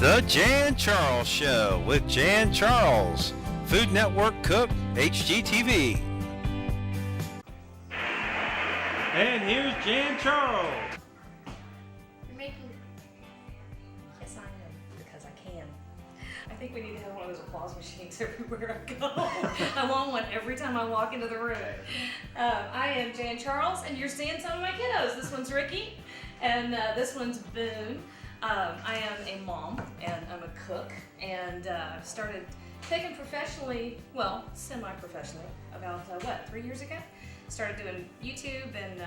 The Jan Charles Show with Jan Charles, Food Network Cook, HGTV. And here's Jan Charles. You're making... Yes, I am, because I can. I think we need to have one of those applause machines everywhere I go. I want one every time I walk into the room. I am Jan Charles, and you're seeing some of my kiddos. This one's Ricky, and this one's Boone. I am a mom, and I'm a cook, and started cooking professionally, well, semi-professionally, about, 3 years ago? Started doing YouTube and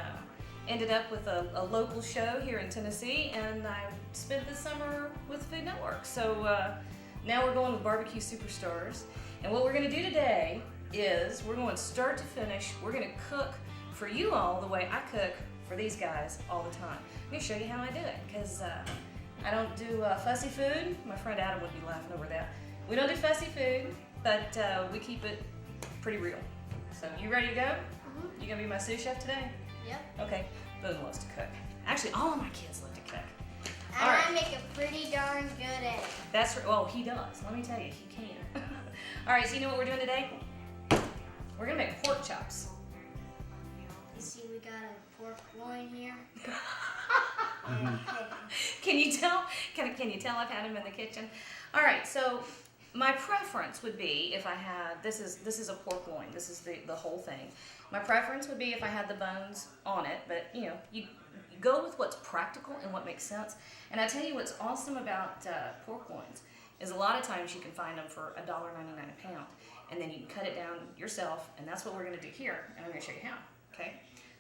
ended up with a local show here in Tennessee, and I spent this summer with Food Network. So now we're going with Barbecue Superstars, and what we're going to do today is we're going start to finish. We're going to cook for you all the way I cook for these guys all the time. I'm going to show you how I do it, because I don't do fussy food. My friend Adam would be laughing over that. We don't do fussy food, but we keep it pretty real. So you ready to go? Mm-hmm. You gonna be my sous chef today? Yep. Okay. Boone loves to cook. Actually, all of my kids love to cook. And I make a pretty darn good egg. That's right. Well, he does. Let me tell you, he can. All right. So you know what we're doing today? We're gonna make pork chops. You see, we got a pork loin here. Can you tell? Can you tell I've had him in the kitchen? All right, so my preference would be if I had, this is a pork loin. This is the whole thing. My preference would be if I had the bones on it, but you know, you go with what's practical and what makes sense. And I tell you what's awesome about pork loins is a lot of times you can find them for $1.99 a pound, and then you can cut it down yourself, and that's what we're gonna do here, and I'm gonna show you how, okay?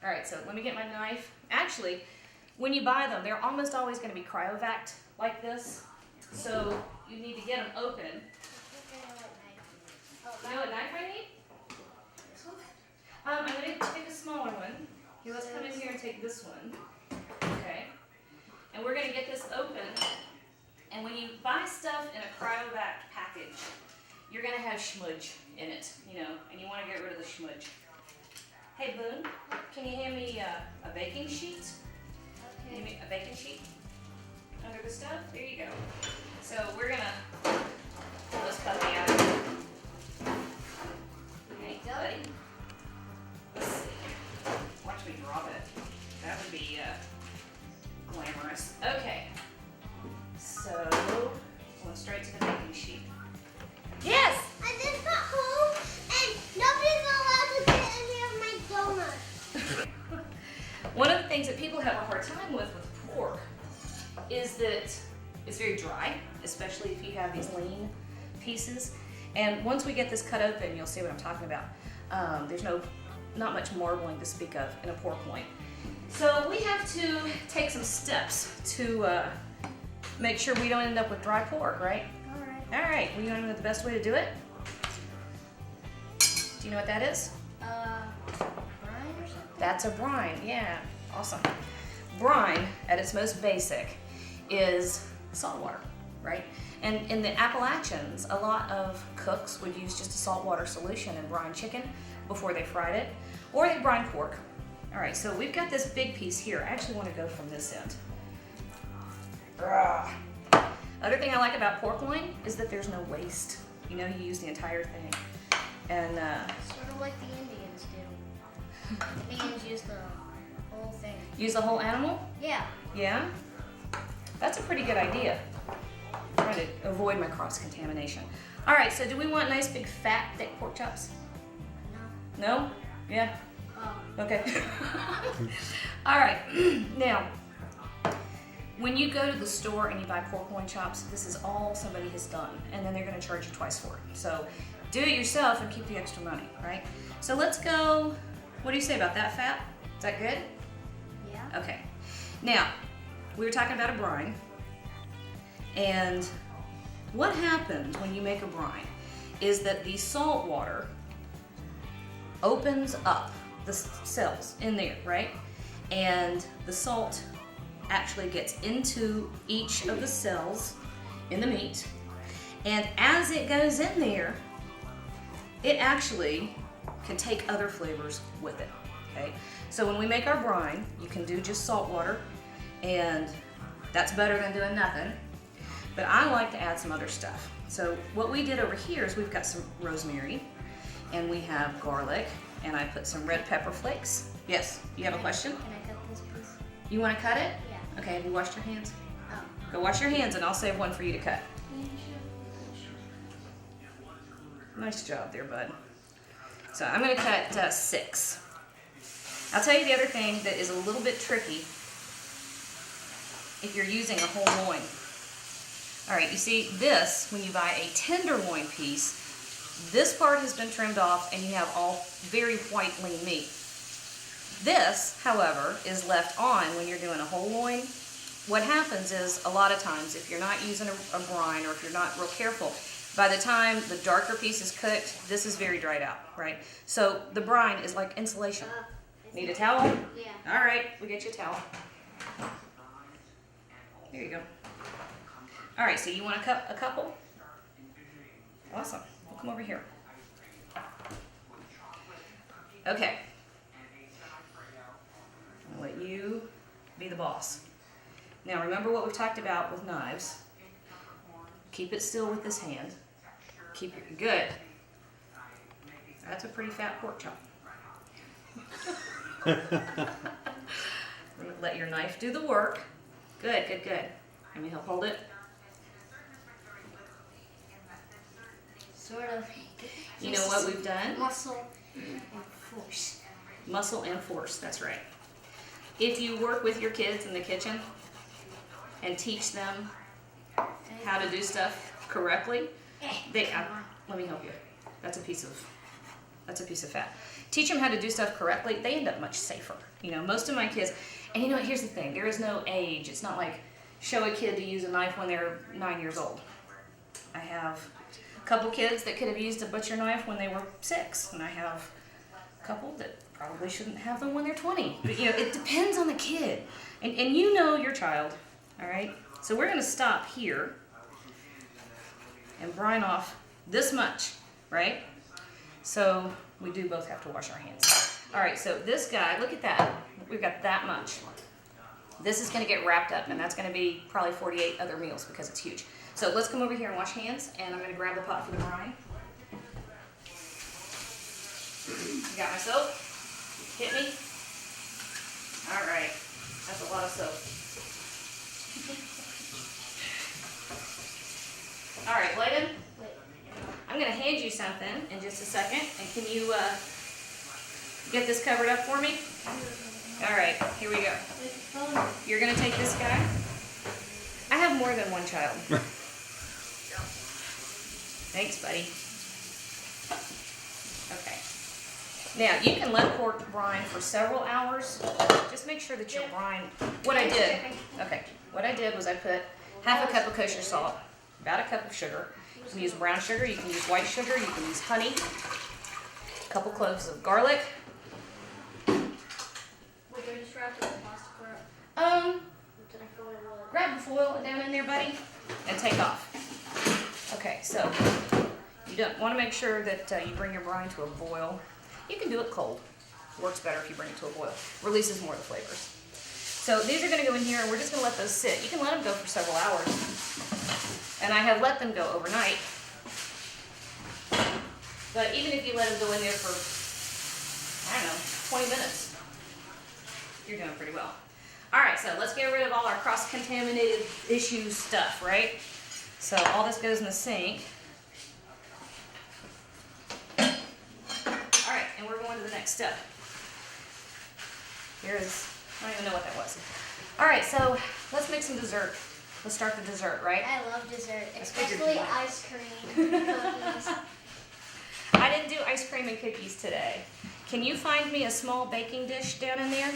All right, so let me get my knife. Actually, when you buy them, they're almost always going to be cryovac like this. So you need to get them open. You know what knife I need? I'm going to take a smaller one. Okay, let's come in here and take this one. Okay. And we're going to get this open. And when you buy stuff in a cryovac package, you're going to have schmudge in it, you know, and you want to get rid of the schmudge. Hey, Boone, can you hand me a baking sheet? Give me a baking sheet under the stove. There you go. So we're gonna pull this puppy out. Okay, buddy. Let's see. Watch me drop it. That would be glamorous. Okay. So going straight to the baking sheet. Yes. I just got home and nobody's allowed to get any of my donuts. One of the things that people have a hard time with pork is that it's very dry, especially if you have these lean pieces. And once we get this cut open, you'll see what I'm talking about. There's not much marbling to speak of in a pork loin. So we have to take some steps to make sure we don't end up with dry pork, right? All right. Well, you want to know the best way to do it? Do you know what that is? Brine or something? That's a brine, yeah, awesome. Brine, at its most basic, is salt water, right? And in the Appalachians, a lot of cooks would use just a saltwater solution and brine chicken before they fried it, or they brine pork. All right, so we've got this big piece here. I actually want to go from this end. Other thing I like about pork loin is that there's no waste. You know, you use the entire thing. And sort of like the Indians do. The Indians use the whole thing. Use the whole animal? Yeah. Yeah? That's a pretty good idea. I'm trying to avoid my cross-contamination. All right, so do we want nice big fat thick pork chops? No. No? Yeah? Oh. Okay. All right, now, when you go to the store and you buy pork loin chops, this is all somebody has done, and then they're gonna charge you twice for it. So do it yourself and keep the extra money, right? So let's go, what do you say about that fat? Is that good? Yeah. Okay. Now, we were talking about a brine, and what happens when you make a brine is that the salt water opens up the cells in there, right? And the salt actually gets into each of the cells in the meat, and as it goes in there, it actually can take other flavors with it, okay? So when we make our brine, you can do just salt water, and that's better than doing nothing. But I like to add some other stuff. So what we did over here is we've got some rosemary and we have garlic and I put some red pepper flakes. Yes, you have a question? Can I cut this piece? You want to cut it? Yeah. Okay, have you washed your hands? Oh. Go wash your hands and I'll save one for you to cut. Nice job there, bud. So I'm going to cut 6. I'll tell you the other thing that is a little bit tricky if you're using a whole loin. All right, you see this, when you buy a tenderloin piece, this part has been trimmed off and you have all very white lean meat. This, however, is left on when you're doing a whole loin. What happens is, a lot of times, if you're not using a brine or if you're not real careful, by the time the darker piece is cooked, this is very dried out, right? So the brine is like insulation. Need a towel? Yeah. All right, we'll get you a towel. Here you go. All right, so you want to cut a couple? Awesome. We'll come over here. Okay. I'll let you be the boss. Now remember what we've talked about with knives. Keep it still with this hand. Keep it good. That's a pretty fat pork chop. Let your knife do the work. Good, good, good. Let me help hold it. Sort of. You know what we've done? Muscle and force. Muscle and force, that's right. If you work with your kids in the kitchen and teach them how to do stuff correctly, let me help you. That's a piece of fat. Teach them how to do stuff correctly, they end up much safer. You know, most of my kids, and you know what, here's the thing, there is no age. It's not like show a kid to use a knife when they're 9 years old. I have a couple kids that could have used a butcher knife when they were 6, and I have a couple that probably shouldn't have them when they're 20. But you know, it depends on the kid. And you know your child, all right? So we're gonna stop here and brine off this much, right? So we do both have to wash our hands. All right, so this guy, look at that. We've got that much. This is gonna get wrapped up, and that's gonna be probably 48 other meals because it's huge. So let's come over here and wash hands, and I'm gonna grab the pot for the brine. Got my soap? Hit me. All right, that's a lot of soap. All right, Layden, I'm gonna hand you something in just a second, and can you get this covered up for me? All right, here we go. You're gonna take this guy. I have more than one child. Thanks, buddy. Okay. Now, you can let pork brine for several hours. Just make sure that your brine, what I did was I put half a cup of kosher salt, about a cup of sugar. You can use brown sugar, you can use white sugar, you can use honey, a couple cloves of garlic. Grab the foil down in there, buddy, and take off. Okay, so you don't want to make sure that you bring your brine to a boil. You can do it cold. Works better if you bring it to a boil. Releases more of the flavors. So these are going to go in here, and we're just going to let those sit. You can let them go for several hours. And I have let them go overnight. But even if you let them go in there for, I don't know, 20 minutes, you're doing pretty well. All right, so let's get rid of all our cross-contaminated issue stuff, right? So all this goes in the sink. All right, and we're going to the next step. I don't even know what that was. All right, so let's make some dessert. Let's start the dessert, right? I love dessert, I figured especially you might. ice cream, cookies. I didn't do ice cream and cookies today. Can you find me a small baking dish down in there?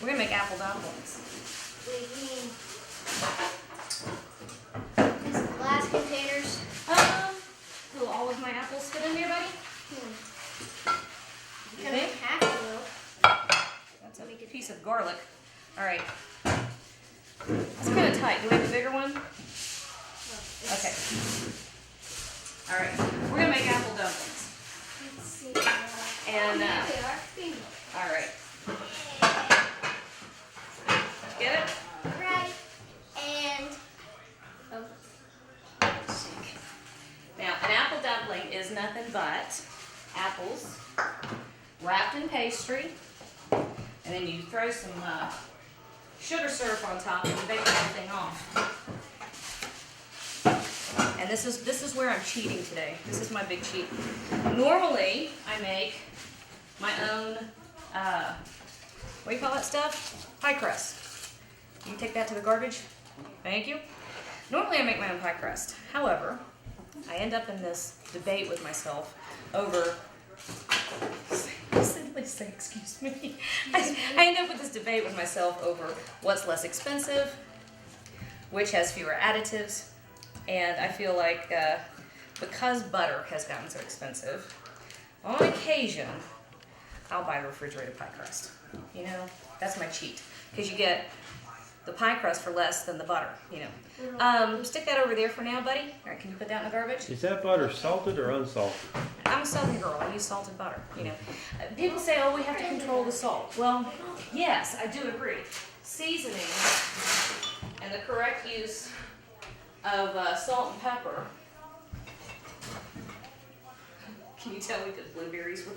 We're gonna make apple dumplings. What do you mean? These glass containers. Will all of my apples fit in there, buddy? You Can think? make half of them. That's a piece of garlic. All right. It's kind of tight. Do we have a bigger one? Okay. All right. We're gonna make apple dumplings. Let's see. And Here they are. all right. Get it? Right. And nothing but apples wrapped in pastry, and then you throw some sugar syrup on top and you bake the whole thing off. And this is where I'm cheating today. This is my big cheat. Normally, I make my own, what do you call that stuff? Pie crust. You can take that to the garbage. Thank you. Normally, I make my own pie crust. However, I end up in this debate with myself over, excuse me. I end up with this debate with myself over what's less expensive, which has fewer additives, and I feel like because butter has gotten so expensive, on occasion, I'll buy refrigerated pie crust. You know, that's my cheat, because you get the pie crust for less than the butter, you know. Stick that over there for now, buddy. All right, can you put that in the garbage? Is that butter salted or unsalted? I'm a southern girl. I use salted butter, you know. People say, oh, we have to control the salt. Well, yes, I do agree. Seasoning and the correct use of salt and pepper. Can you tell me the blueberries were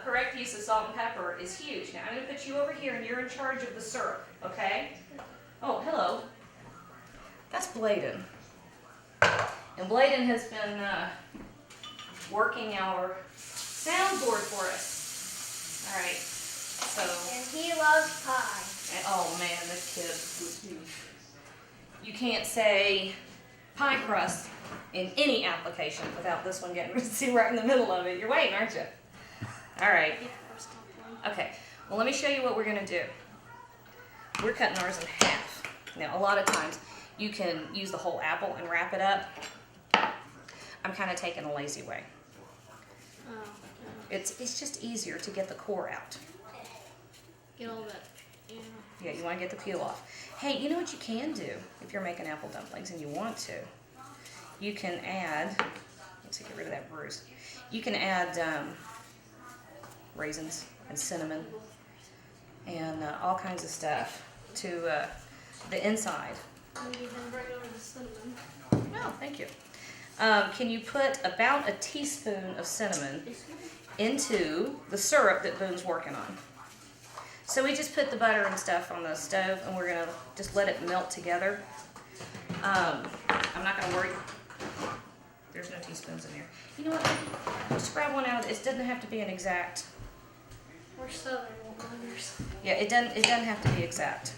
correct use of salt and pepper is huge. Now, I'm going to put you over here, and you're in charge of the syrup, okay? Oh, hello. That's Bladen. And Bladen has been working our soundboard for us. All right, so. And he loves pie. And, oh, man, this kid. You can't say pie crust in any application without this one getting right in the middle of it. You're waiting, aren't you? All right. Okay. Well, let me show you what we're going to do. We're cutting ours in half. Now, a lot of times, you can use the whole apple and wrap it up. I'm kind of taking a lazy way. It's just easier to get the core out. Get all that. Yeah. Yeah, you want to get the peel off. Hey, you know what you can do if you're making apple dumplings and you want to? You can add, let's get rid of that bruise. You can add raisins and cinnamon and all kinds of stuff to the inside. You can bring over the cinnamon. Oh, thank you. Can you put about a teaspoon of cinnamon into the syrup that Boone's working on? So we just put the butter and stuff on the stove, and we're gonna just let it melt together. I'm not gonna worry. There's no teaspoons in here. You know what? Just grab one out. It doesn't have to be an exact. We're southern ones. Yeah, it doesn't have to be exact.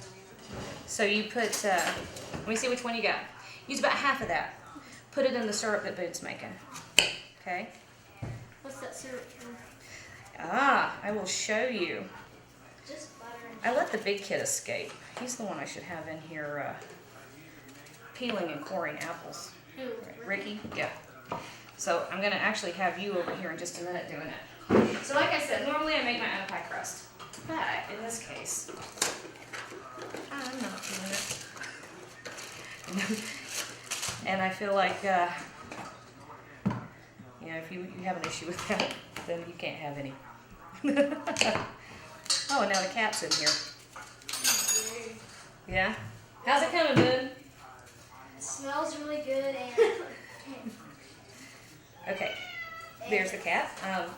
So you put. Let me see which one you got. Use about half of that. Put it in the syrup that Boone's making. Okay. What's that syrup from? I will show you. Just butter. I let the big kid escape. He's the one I should have in here peeling and coring apples. Who? Ricky? Yeah. So I'm going to actually have you over here in just a minute doing it. So like I said, normally I make my own pie crust. But in this case, I'm not doing it. And I feel like, if you have an issue with that, then you can't have any. Oh, and now the cat's in here. Yeah? How's it coming, Boone? It smells really good and Okay, there's the cat.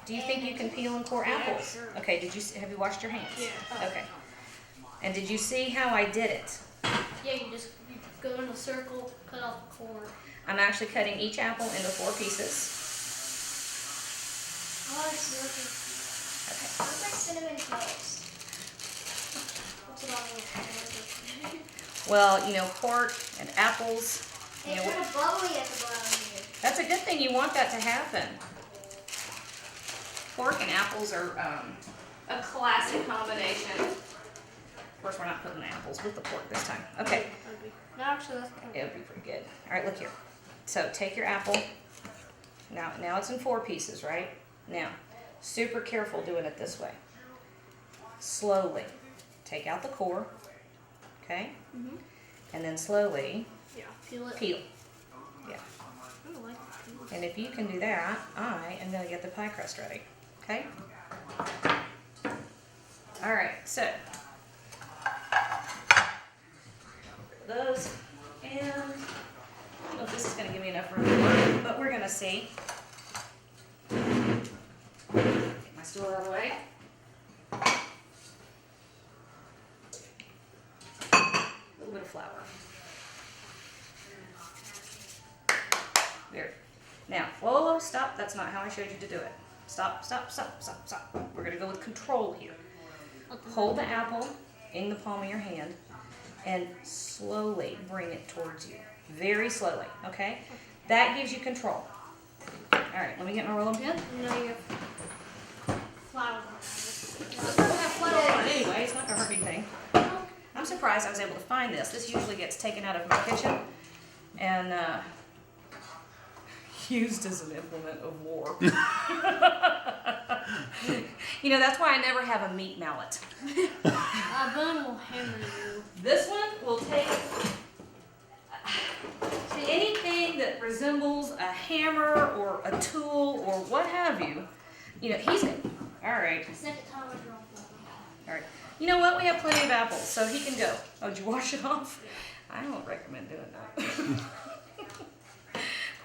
Do you think you can peel and core apples? Sure. Okay, have you washed your hands? Yeah. Okay. And did you see how I did it? yeah, you go in a circle, cut off the core. I'm actually cutting each apple into 4 pieces. Oh, it's looking. Okay. What's like cinnamon toast? What's it all about? Well, pork and apples. It's kind of bubbly at the bottom here. That's a good thing. You want that to happen. Pork and apples are a classic combination. Of course, we're not putting the apples with the pork this time. Okay. No, actually, that's kind of It would be pretty good. All right, look here. So take your apple. Now it's in 4 pieces, right? Now, super careful doing it this way. Slowly take out the core, okay? Mhm. And then slowly Yeah, peel it. peel. Yeah. I don't like the peel. And if you can do that, I am going to get the pie crust ready, okay? All right, so those, and I don't know if this is going to give me enough room to work, but we're going to gonna see. Get my stool out of the way. A little bit of flour. There. Now, whoa, stop. That's not how I showed you to do it. Stop, stop, stop, stop, stop. We're gonna go with control here. Hold the apple in the palm of your hand and slowly bring it towards you. Very slowly, okay? That gives you control. All right, let me get my rolling pin. No, you have flour. We'll have flour on it anyway. It's not gonna hurt anything. I'm surprised I was able to find this. This usually gets taken out of my kitchen and used as an implement of war. You know, that's why I never have a meat mallet. Boone will hammer you. This one will take anything that resembles a hammer or a tool or what have you. You know, he's all right. Second time I dropped that. All right. You know what? We have plenty of apples, so he can go. Oh, did you wash it off? I don't recommend doing that. But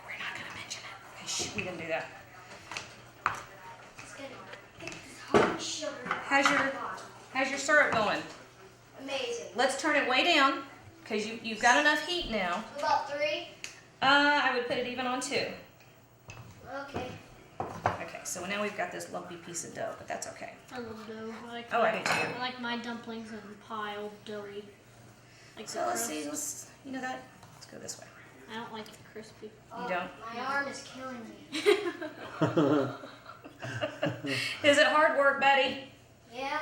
we're not gonna mention it. Okay, shh, we didn't do that. Let's get this hot sugar. How's your syrup going? Amazing. Let's turn it way down because you've got enough heat now. About 3? I would put it even on 2. Okay. Okay, so now we've got this lumpy piece of dough, but that's okay. I love dough. I like Oh, I do too. I like my dumplings and pie all doughy. Like So let's see, you know that? Let's go this way. I don't like it crispy. You don't? My arm is killing me. Is it hard work, Betty? Yeah.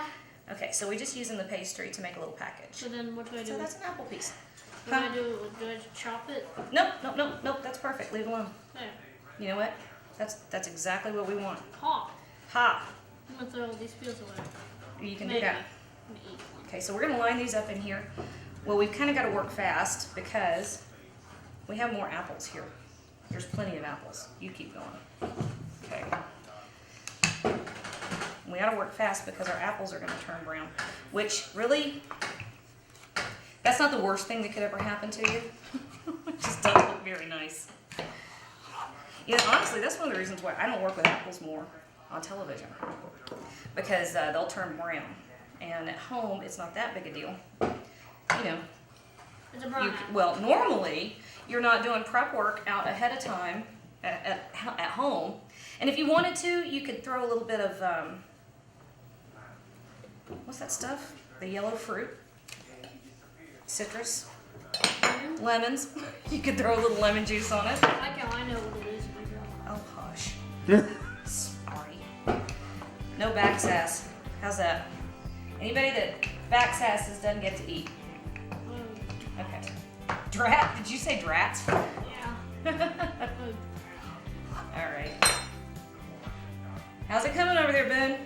Okay, so we're just using the pastry to make a little package. So then what do I do? So that's an apple piece. What do I do? Do I just chop it? Nope, nope, nope, nope, that's perfect. Leave it alone. There. You know what? That's exactly what we want. Ha. Ha! I'm gonna throw all these peels away. You can do Maybe. that. I'm gonna eat one. Okay, so we're gonna line these up in here. Well, we've kind of got to work fast because we have more apples here. There's plenty of apples. You keep going. Okay. We got to work fast because our apples are going to turn brown, which really, that's not the worst thing that could ever happen to you. It just doesn't look very nice. You know, honestly, that's one of the reasons why I don't work with apples more on television, because they'll turn brown. And at home, it's not that big a deal. You know, It's a brown apple. well, normally you're not doing prep work out ahead of time at home. And if you wanted to, you could throw a little bit of, what's that stuff? The yellow fruit, citrus, lemons. You could throw a little lemon juice on it. I like how I know what it is. When I draw. Oh, hush. Sorry. No back sass. How's that? Anybody that back sasses doesn't get to eat. Okay. Drat? Did you say drats? Yeah. All right. How's it coming over there, Boone?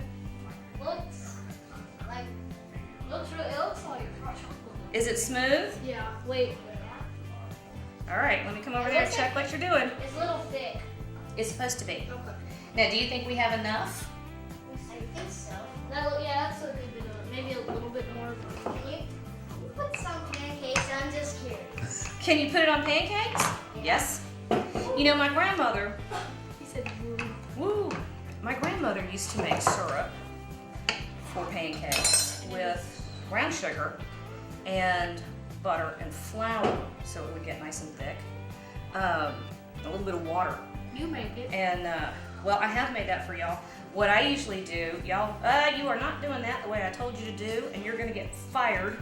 Looks like it looks like hot chocolate. Is it smooth? Yeah. Wait. All right, let me come over there and check what you're doing. It's a little thick. It's supposed to be. Okay. Now, do you think we have enough? I think so. That's a good bit of it. Maybe a little bit more. Can you put some pancakes? I'm just curious. Can you put it on pancakes? Yes. You know, my grandmother, He said, woo, my grandmother used to make syrup for pancakes with brown sugar and butter and flour, so it would get nice and thick. A little bit of water. "You make it." And, well, I have made that for y'all. What I usually do, y'all, you are not doing that the way I told you to do, and you're gonna get fired.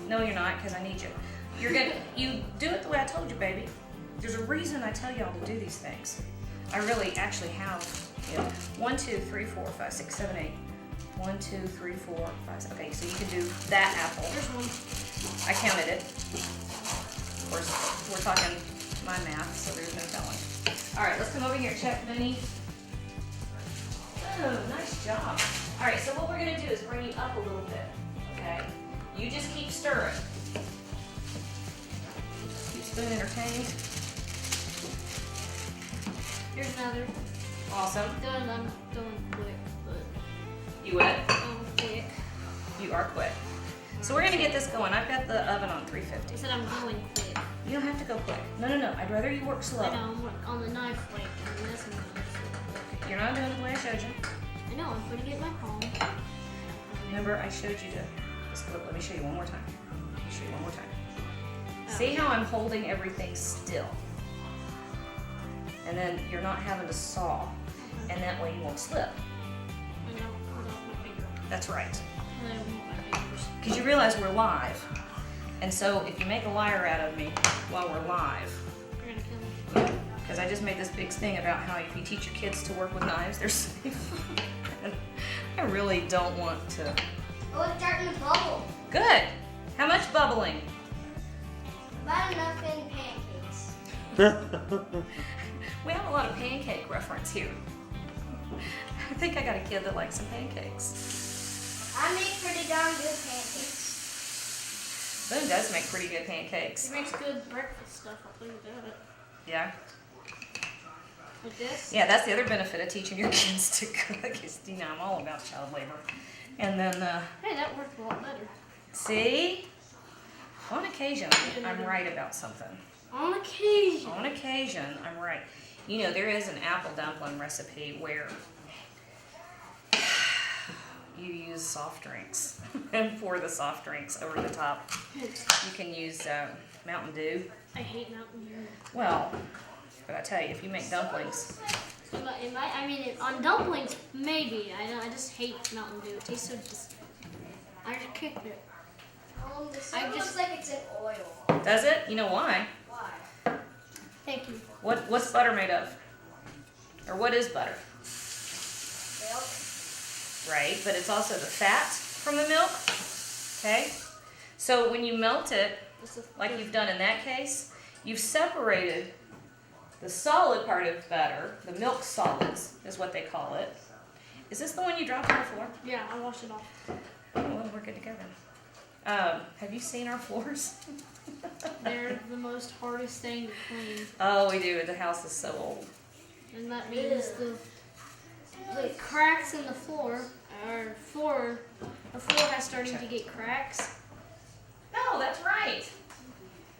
No, you're not, because I need you. You do it the way I told you, baby. There's a reason I tell y'all to do these things. I really actually have, 1, 2, 3, 4, 5, 6, 7, 8. 1, 2, 3, 4, 5, 6. Okay, so you can do that apple. There's one. I counted it. Of course, we're talking my math, so there's no telling. All right, let's come over here and check, Vinny. Oh, nice job. All right, so what we're gonna do is bring you up a little bit, okay? You just keep stirring. Keep spoon entertained. Here's another. Awesome. I'm doing quick, but You would? quick. You are quick. So we're gonna get this going. I've got the oven on I 350. said I'm going quick. You don't have to to go quick. No. I'd rather you work slow. I know, I'm on the knife, like, I'm messing with it. You're not doing it the way I showed you. I know, I'm putting it in my palm. Remember, I showed you let me show you one more time. Let me show you one more time. See how I'm holding everything still? And then you're not having to saw, and that way you won't slip. I know, hold off my finger. That's right. I don't want my fingers. Because you realize we're live. And so if you make a liar out of me while we're live, You're gonna kill me. because I just made this big thing about how if you teach your kids to work with knives, they're safe. And I really don't want to. Oh, it's starting to bubble. Good. How much bubbling? About enough in pancakes. We have a lot of pancake reference here. I think I got a kid that likes some pancakes. I make pretty darn good pancakes. Boone does make pretty good pancakes. He makes good breakfast stuff, I'll tell you about it. Yeah. Like this? Yeah, that's the other benefit of teaching your kids to cook is, I'm all about child labor. And then, Hey, that worked a lot better. see? On occasion, I'm right about something. On occasion. On occasion, I'm right. You know, there is an apple dumpling recipe where you use soft drinks and pour the soft drinks over the top. You can use Mountain Dew. I hate Mountain Dew. Well, but I tell you, if you make dumplings, On dumplings, maybe. I just hate Mountain Dew. It tastes so just. I just kicked it. It looks like it's in oil. does it? You know why? Why? Thank you. What's butter made of? Or what is butter? Milk. Right, but it's also the fat from the milk. Okay? So when you melt it, like you've done in that case, you've separated the solid part of butter, the milk solids is what they call it. Is this the one you dropped on the floor? Yeah, I washed it off. Oh, well, we're good to go then. Have you seen our floors? They're the most hardest thing to clean. Oh, we do. The house is so old. And that means the cracks in the floor, the floor has started to get cracks. No, that's right.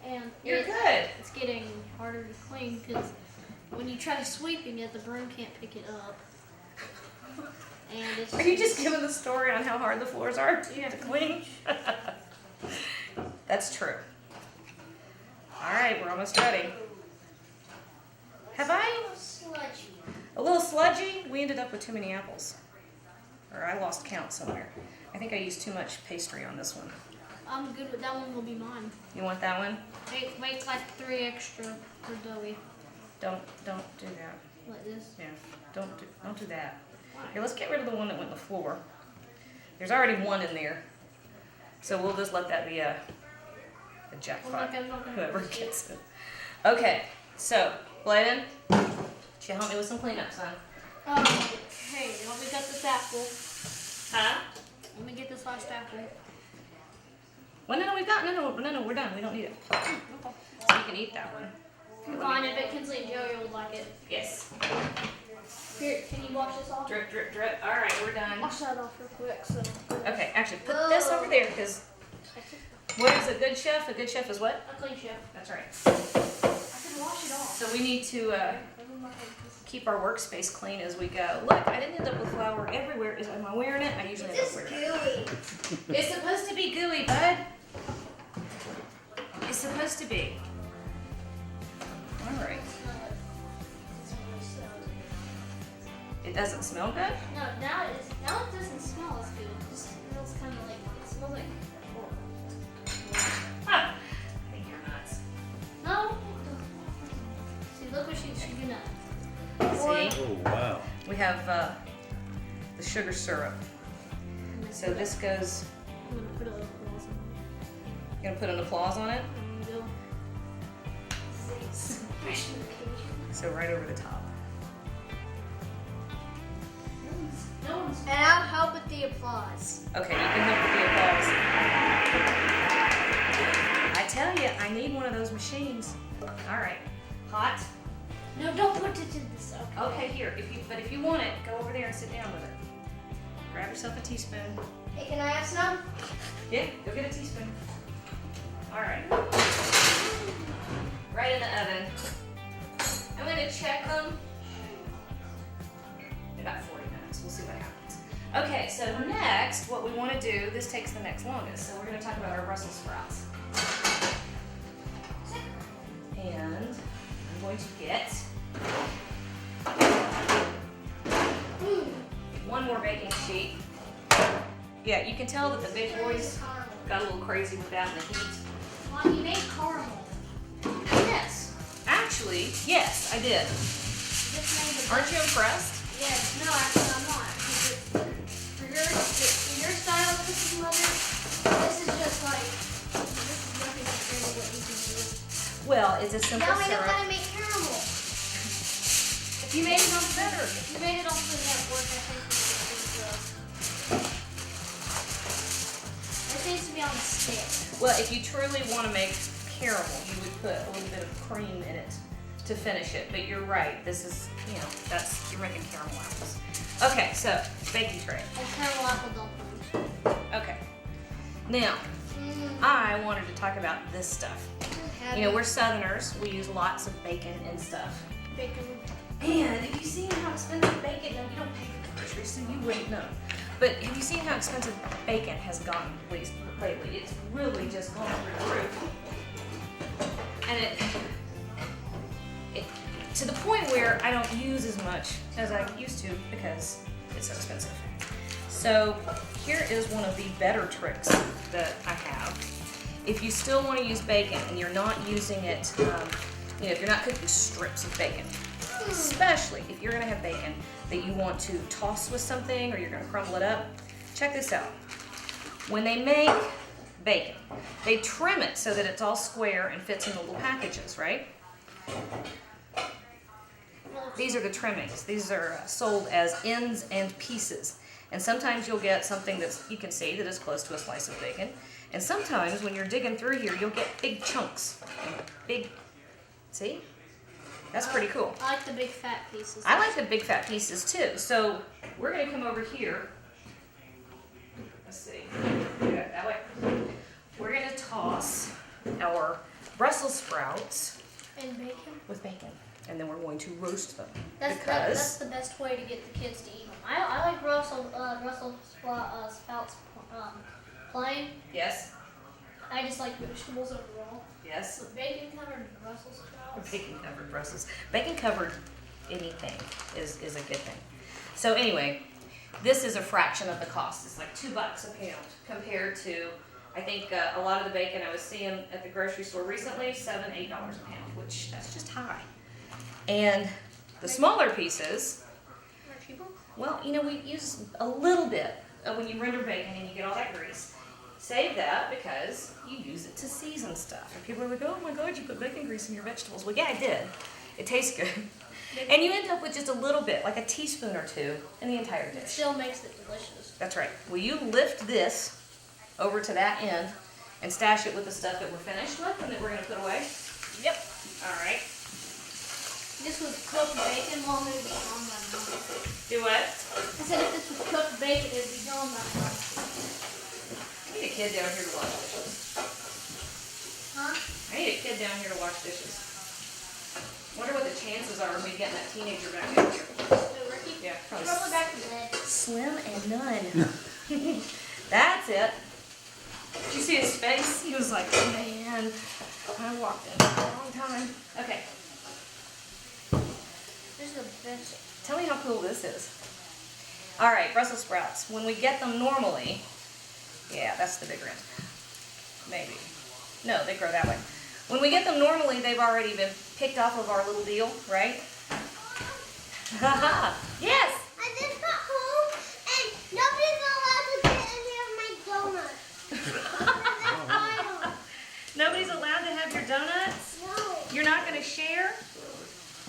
And You're good. It's getting harder to clean because when you try sweeping it, the broom can't pick it up. And it's Are you just giving the story on how hard the floors are Yeah. to clean? That's true. All right, we're almost ready. Have I? sludgy. A little sludgy? We ended up with too many apples. Or I lost count somewhere. I think I used too much pastry on this one. I'm good with that one. Will be mine. You want that one? Make like 3 extra for doughy. Don't do that. Like this. Yeah, don't do that. Why? Here, let's get rid of the one that went on the floor. There's already one in there. So we'll just let that be a jackpot. I'm not gonna Whoever use it. gets it. Okay, so, Bladen, should you help me with some cleanup, son? Hey, let me get this apple. Huh? Let me get this last apple. Well, no, we're done. We don't need it. Okay. So you can eat that one. Fine, I bet Kinsley and Joey would like it. Yes. Here, can you wash this off? Drip, drip, drip. All right, we're done. Wash that off real quick. So. Okay, actually, put this over there because what is a good chef? A good chef is what? A clean chef. That's right. I can wash it off. So we need to keep our workspace clean as we go. Look, I didn't end up with flour everywhere. Am I wearing it? I usually end up It's wearing it. gooey. It's supposed to be gooey, bud. It's supposed to be. All right. It doesn't smell good? No, now it doesn't smell as good. It just smells kind of like, it smells like pork. Ah, I think you're nuts. No. See, look what she's gonna. See? Oh, wow. We have the sugar syrup. So this goes, I'm gonna put a little applause on it. you're gonna put an applause on it? I'm gonna go. Special occasion. So right over the top. No one's. And I'll help with the applause. Okay, you can help with the applause. I tell you, I need one of those machines. All right, hot. No, don't put it in this. Okay. Okay, here. If you want it, go over there and sit down with it. Grab yourself a teaspoon. Hey, can I have some? Yeah, go get a teaspoon. All right. Right right in the oven. I'm gonna check them in about 40 minutes. We'll see what happens. Okay, so next, what we want to do, this takes the next longest, so we're going to talk about our Brussels sprouts. And I'm going to get one more baking sheet. Yeah, you can tell that the big boys got a little crazy with that in the heat. Mom, you made caramel. Yes, actually, yes, I did. You just made the Aren't you impressed? Yes, no, actually I'm not. For your style of cooking, Mother, this is just like, this is nothing compared to what you can do. Well, it's a simple Now we know syrup. how to make caramel. If you made it on better. If you made it on Food Network, I think we would do good. This needs to be on a stick. Well, if you truly want to make caramel, you would put a little bit of cream in it to finish it. But you're right. This is, you're making caramel apples. Okay, so baking tray. And caramel apple dumplings. Okay. Now, I wanted to talk about this stuff. We're Southerners. We use lots of bacon and stuff. Bacon. And have you seen how expensive bacon? Now, you don't pay for groceries, so you wouldn't know. But have you seen how expensive bacon has gotten lately? It's really just gone through the roof. And it to the point where I don't use as much as I used to because it's so expensive. So here is one of the better tricks that I have. If you still want to use bacon and you're not using it, if you're not cooking strips of bacon, especially if you're gonna have bacon that you want to toss with something or you're gonna crumble it up, check this out. When they make bacon, they trim it so that it's all square and fits in the little packages, right? These are the trimmings. These are sold as ends and pieces. And sometimes you'll get something that you can see that is close to a slice of bacon. And sometimes when you're digging through here, you'll get big chunks. See? That's pretty cool. I like the big fat pieces. I like the big fat pieces too. So we're gonna come over here. Let's see. Do it that way. We're gonna toss our Brussels sprouts And bacon. with bacon. And then we're going to roast them. That's the best way to get the kids to eat them. I like Brussels sprouts plain. Yes, I just like vegetables overall. yes. But bacon covered Brussels sprouts. Bacon covered Brussels. Bacon covered anything is a good thing. So anyway, this is a fraction of the cost. It's like $2 a pound compared to, I think a lot of the bacon I was seeing at the grocery store recently, $7, $8 a pound, which that's just high. And the smaller pieces, well, we use a little bit when you render bacon and you get all that grease. Save that because you use it to season stuff. And people are like, oh my God, you put bacon grease in your vegetables. Well, yeah, I did. It tastes good. And you end up with just a little bit, like a teaspoon or two in the entire It dish. still makes it delicious. That's right. Will you lift this over to that end and stash it with the stuff that we're finished with and that we're going to put away? Yep. All right. This was cooked bacon, Mom, it would be gone by now. Do what? I said if this was cooked bacon, it would be gone by now. I need a kid down here to wash dishes. Huh? I need a kid down here to wash dishes. Wonder what the chances are of me getting that teenager back in here. So, Ricky? Yeah, probably Probably back to bed. slim and none. That's it. Did you see his face? He was like, man, I walked in a long time. Okay, This is the best. tell me how cool this is. All right, Brussels sprouts. When we get them normally, yeah, that's the bigger end. Maybe. No, they grow that way. When we get them normally, they've already been picked off of our little deal, right? Haha. Yes. I just got home and nobody's allowed to get any of my donuts. Nobody's allowed to have your donuts? No. You're not going to share?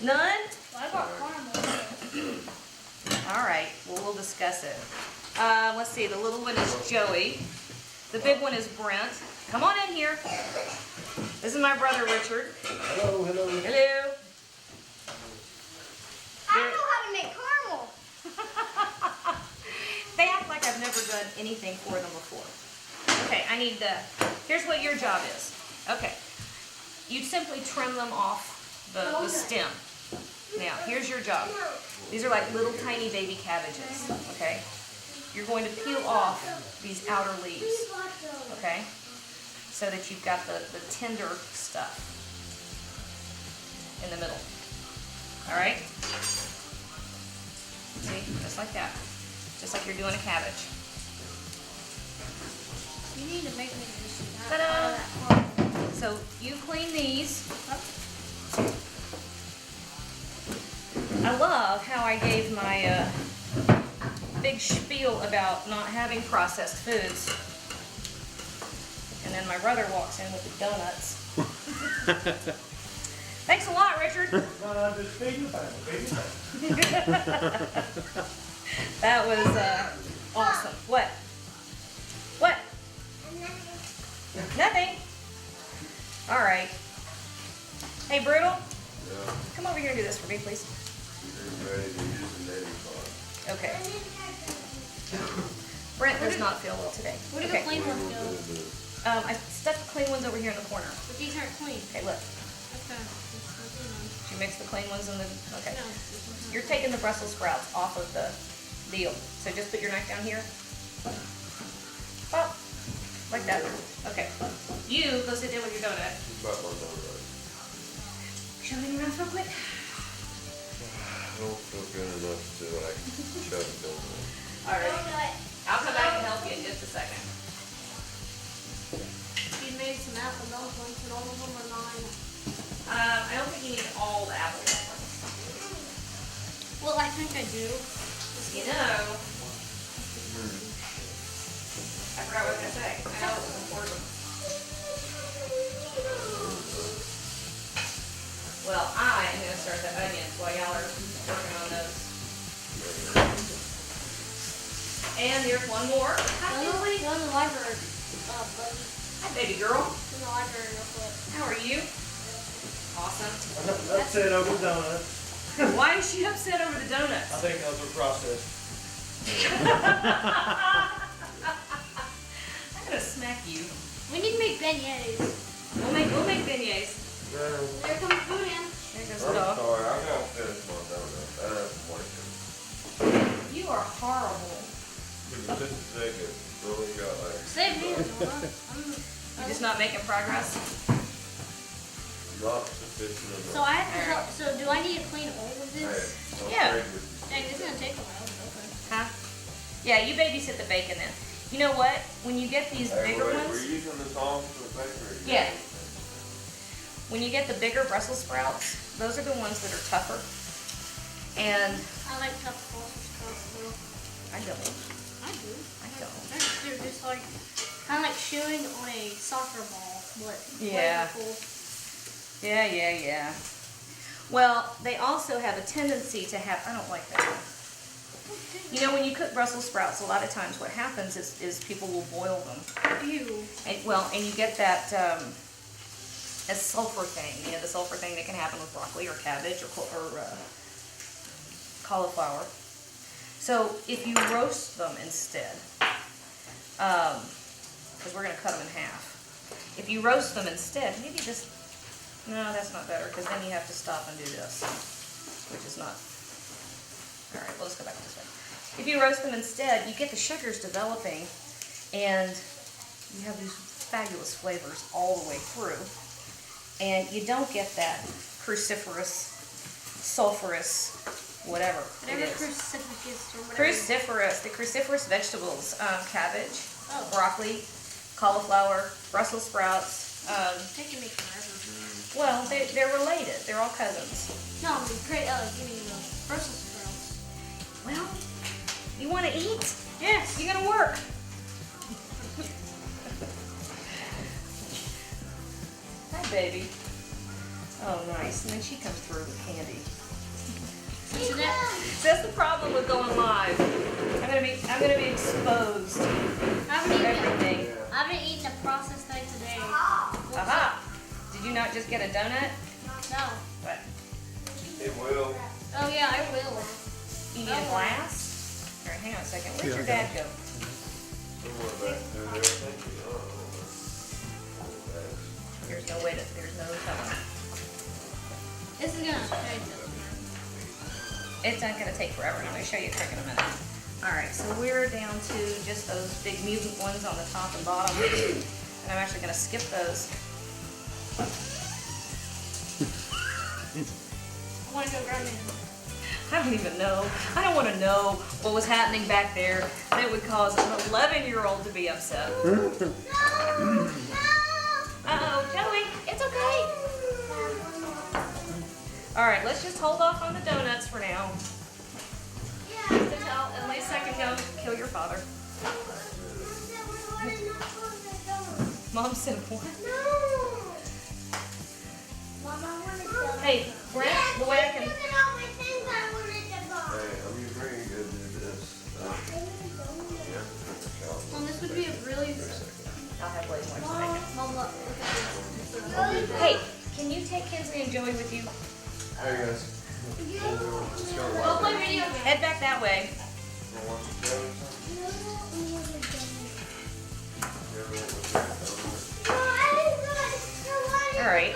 None? Well, I got caramel. All right. Well, we'll discuss it. Let's see. The little one is Joey. The big one is Brent. Come on in here. This is my brother, Richard. Hello, hello. Hello. I know how to make caramel. They act like I've never done anything for them before. Okay, I need here's what your job is. Okay. you'd simply trim them off the stem. Now, here's your job. These are like little tiny baby cabbages, okay? You're going to peel off these outer leaves, okay? So that you've got the tender stuff in the middle. All right? See, just like that. Just like you're doing a cabbage. You need to make me this. Ta-da! So you clean these. I love how I gave my big spiel about not having processed foods. And then my brother walks in with the donuts. Thanks a lot, Richard. No, just feed the family, That was awesome. What? What? Nothing. All right. Hey, Brutal. Yeah, Come over here and do this for me, please. you're ready to use the native pot. Okay. Brent does not feel well today. Where do Okay. the clean ones go? I stuck the clean ones over here in the corner. But these aren't clean. Okay, look. Okay. Did you mix the clean ones in the? Okay. No. You're taking the Brussels sprouts off of the deal. So just put your knife down here. Oh, like that. Okay. You go sit down with your donut. About my donut. Shove it in your mouth real quick. I don't feel good enough to like shove a donut. All right. I'll come back and help you in just a second. You made some apple dumplings and all of them are 9. I don't think you need all the apple dumplings. Well, I think I do. You know. I forgot what I was gonna say. I know it was important. Well, I am gonna start the onions while y'all are working on those. And there's one more. Hi, Go Billy. in the library, buddy. Hi, baby girl. In the library real quick. How are you? Awesome. That's it over the donuts. Why is she upset over the donuts? I think those are processed. I'm gonna smack you. We need to make beignets. We'll make beignets. There comes food in. There goes I'm the dog. sorry, I gotta finish my donut. I have to work it. You are horrible. Just a second, really got like Save me, Noah. You're just not making progress. not sufficient enough. So I have to help. So do I need to clean all of Hey, this? I'm Yeah. afraid with you. Dang, this is gonna take a while. Okay. Huh? Yeah, you babysit the bacon then. You know what? When you get these Hey, bigger wait, ones, we're using the tongs for the paper. Yeah. when you get the bigger Brussels sprouts, those are the ones that are tougher. And I like tough Brussels sprouts though. I don't. I do. I don't. They're just like kind of like chewing on a soccer ball, but Yeah. flavorful. Yeah. Well, they also have a tendency to have, I don't like that one. You know, when you cook Brussels sprouts, a lot of times what happens is people will boil them. Ew. And you get that a sulfur thing, you know, the sulfur thing that can happen with broccoli or cabbage or cauliflower. So if you roast them instead, because we're going to cut them in half. If you roast them instead, maybe just, no, that's not better, because then you have to stop and do this, which is not. All right, well, let's go back this way. If you roast them instead, you get the sugars developing, and you have these fabulous flavors all the way through. And you don't get that cruciferous, sulfurous, whatever Whatever it is. crucifix or whatever. Cruciferous, the cruciferous vegetables, cabbage, Oh. broccoli, cauliflower, Brussels sprouts. It's taking me forever. Well, they're related. They're all cousins. No, I mean, great. Give me the Brussels sprouts. Well, you want to eat? Yes. You're gonna work. Hi, baby. Oh, nice. And then she comes through with candy. So that, So that's the problem with going live. I'm gonna be exposed I to haven't eaten. everything. I haven't eaten a processed thing today. Aha! Did you not just get a donut? No. What? It will. Oh yeah, I will. You need a glass? All right, hang on a second. Where'd your dad go? Somewhere back through there, thank you. Oh, There's no way to, there's no telling. This is gonna take us. It's not gonna take forever. I'm gonna show you a trick in a minute. All right, so we're down to just those big mutant ones on the top and bottom. And I'm actually gonna skip those. I wanna go grab him. I don't even know. I don't want to know what was happening back there that would cause an 11-year-old to be upset. Uh-oh, Joey, it's okay. All right, let's just hold off on the donuts for now. Until at least I can go kill your father. Mom said what? Hey, Brent, the way I can... Hey, I'm agreeing to do this. Yeah. Mom, this would be a really. I'll have way more to Mom, make Mom, look at it. Hey, can you take Kinsley and Joey with you? Hey guys. Let's go Go live. play video games. Head back that way. Wanna watch a show or something? You ever want to All right.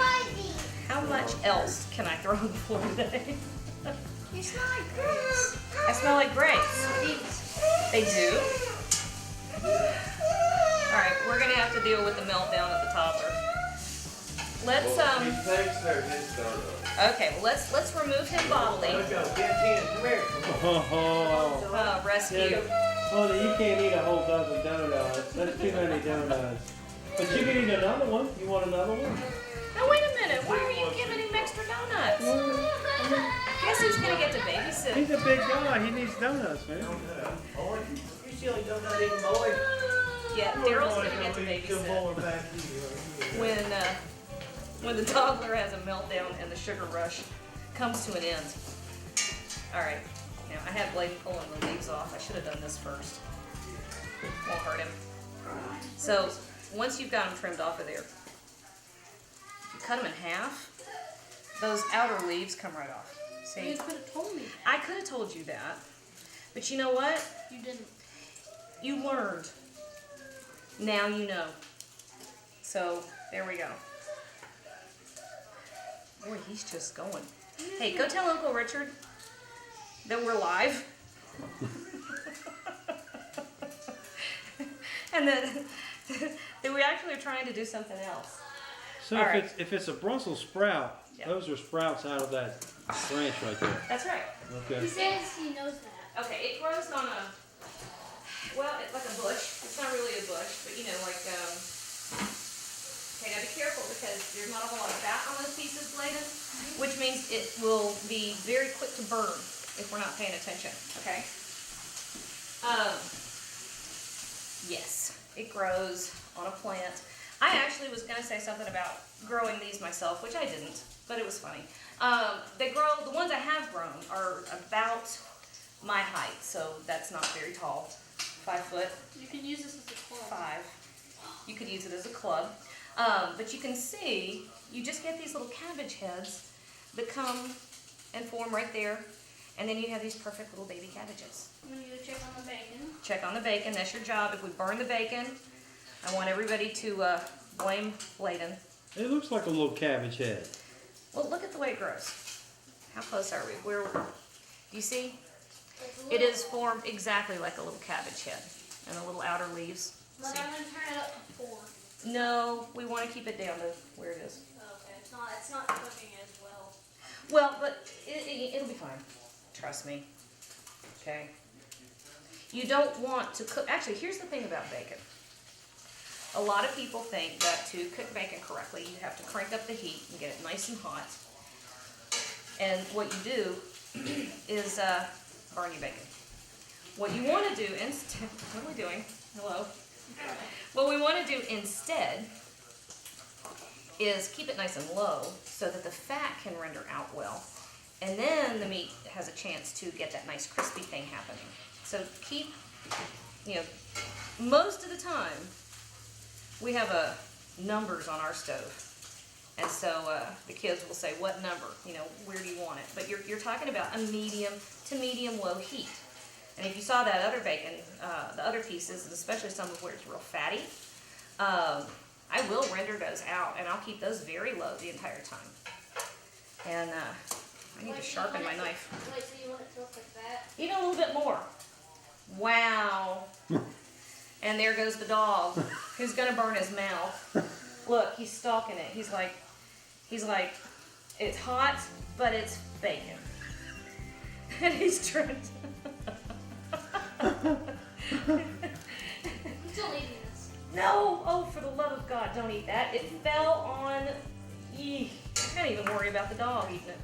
How much else can I throw on the floor today? You smell like grapes. I smell like grapes. They do? Alright, we're gonna have to deal with the meltdown of the toddler. Let's He thinks they're his donuts. okay, well let's remove him bodily. Let's go. Get 10. Come here. Oh, Rescue. Honey, you can't eat a whole dozen donuts. That's too many donuts. But you can eat another one. You want another one? Now wait a minute, why are you giving him extra donuts? Guess who's gonna get to babysit? He's a big guy. He needs donuts, man. Boy, you silly donut eating boy. Yeah, Daryl's gonna get to babysit when the toddler has a meltdown and the sugar rush comes to an end. Alright, now I had Blade pulling the leaves off. I should have done this first. Won't hurt him. So, once you've got them trimmed off of there, you cut them in half, those outer leaves come right off. See? You could have told me that. I could have told you that, but you know what? You didn't. You learned. Now you know. So, there we go. Boy, he's just going. Hey, go tell Uncle Richard that we're live. And that we actually are trying to do something else. So All if right. it's a Brussels sprout, Yeah. those are sprouts out of that branch right there. That's right. He Okay. says he knows that. Okay, it grows on a, well, it's like a bush. It's not really a bush, but you know, like, okay, now be careful because there's not a whole lot of fat on those pieces, Bladen, which means it will be very quick to burn if we're not paying attention, okay? Yes, it grows on a plant. I actually was gonna say something about growing these myself, which I didn't, but it was funny. The ones I have grown are about my height, so that's not very tall. 5 foot. You can use this as a club. 5. You could use it as a club. But you can see, you just get these little cabbage heads that come and form right there. And then you have these perfect little baby cabbages. I'm gonna go check on the bacon. Check on the bacon, that's your job. If we burn the bacon, I want everybody to blame Bladen. It looks like a little cabbage head. Well, look at the way it grows. How close are we? Do you see? It is formed exactly like a little cabbage head. And the little outer leaves. But See? I'm gonna turn it up to 4. No, we want to keep it down to where it is. Okay, it's not cooking as well. Well, but it'll be fine. Trust me. Okay? You don't want to cook. Actually, here's the thing about bacon. A lot of people think that to cook bacon correctly, you have to crank up the heat and get it nice and hot. And what you do is burn your bacon. What you want to do instead, what are we doing? Hello? What we want to do instead is keep it nice and low so that the fat can render out well. And then the meat has a chance to get that nice crispy thing happening. So keep, most of the time, we have numbers on our stove. And so the kids will say, what number? Where do you want it? But you're talking about a medium to medium low heat. And if you saw that other bacon, the other pieces, especially some of where it's real fatty, I will render those out, and I'll keep those very low the entire time. And I need to sharpen my knife. Wait, so you want it to look like that? Even a little bit more. Wow. And there goes the dog, who's gonna burn his mouth. Look, he's stalking it. He's like, it's hot, but it's bacon. And he's trying to... I'm still eating this. No! Oh, for the love of God, don't eat that. It fell on... Eek. I can't even worry about the dog eating it.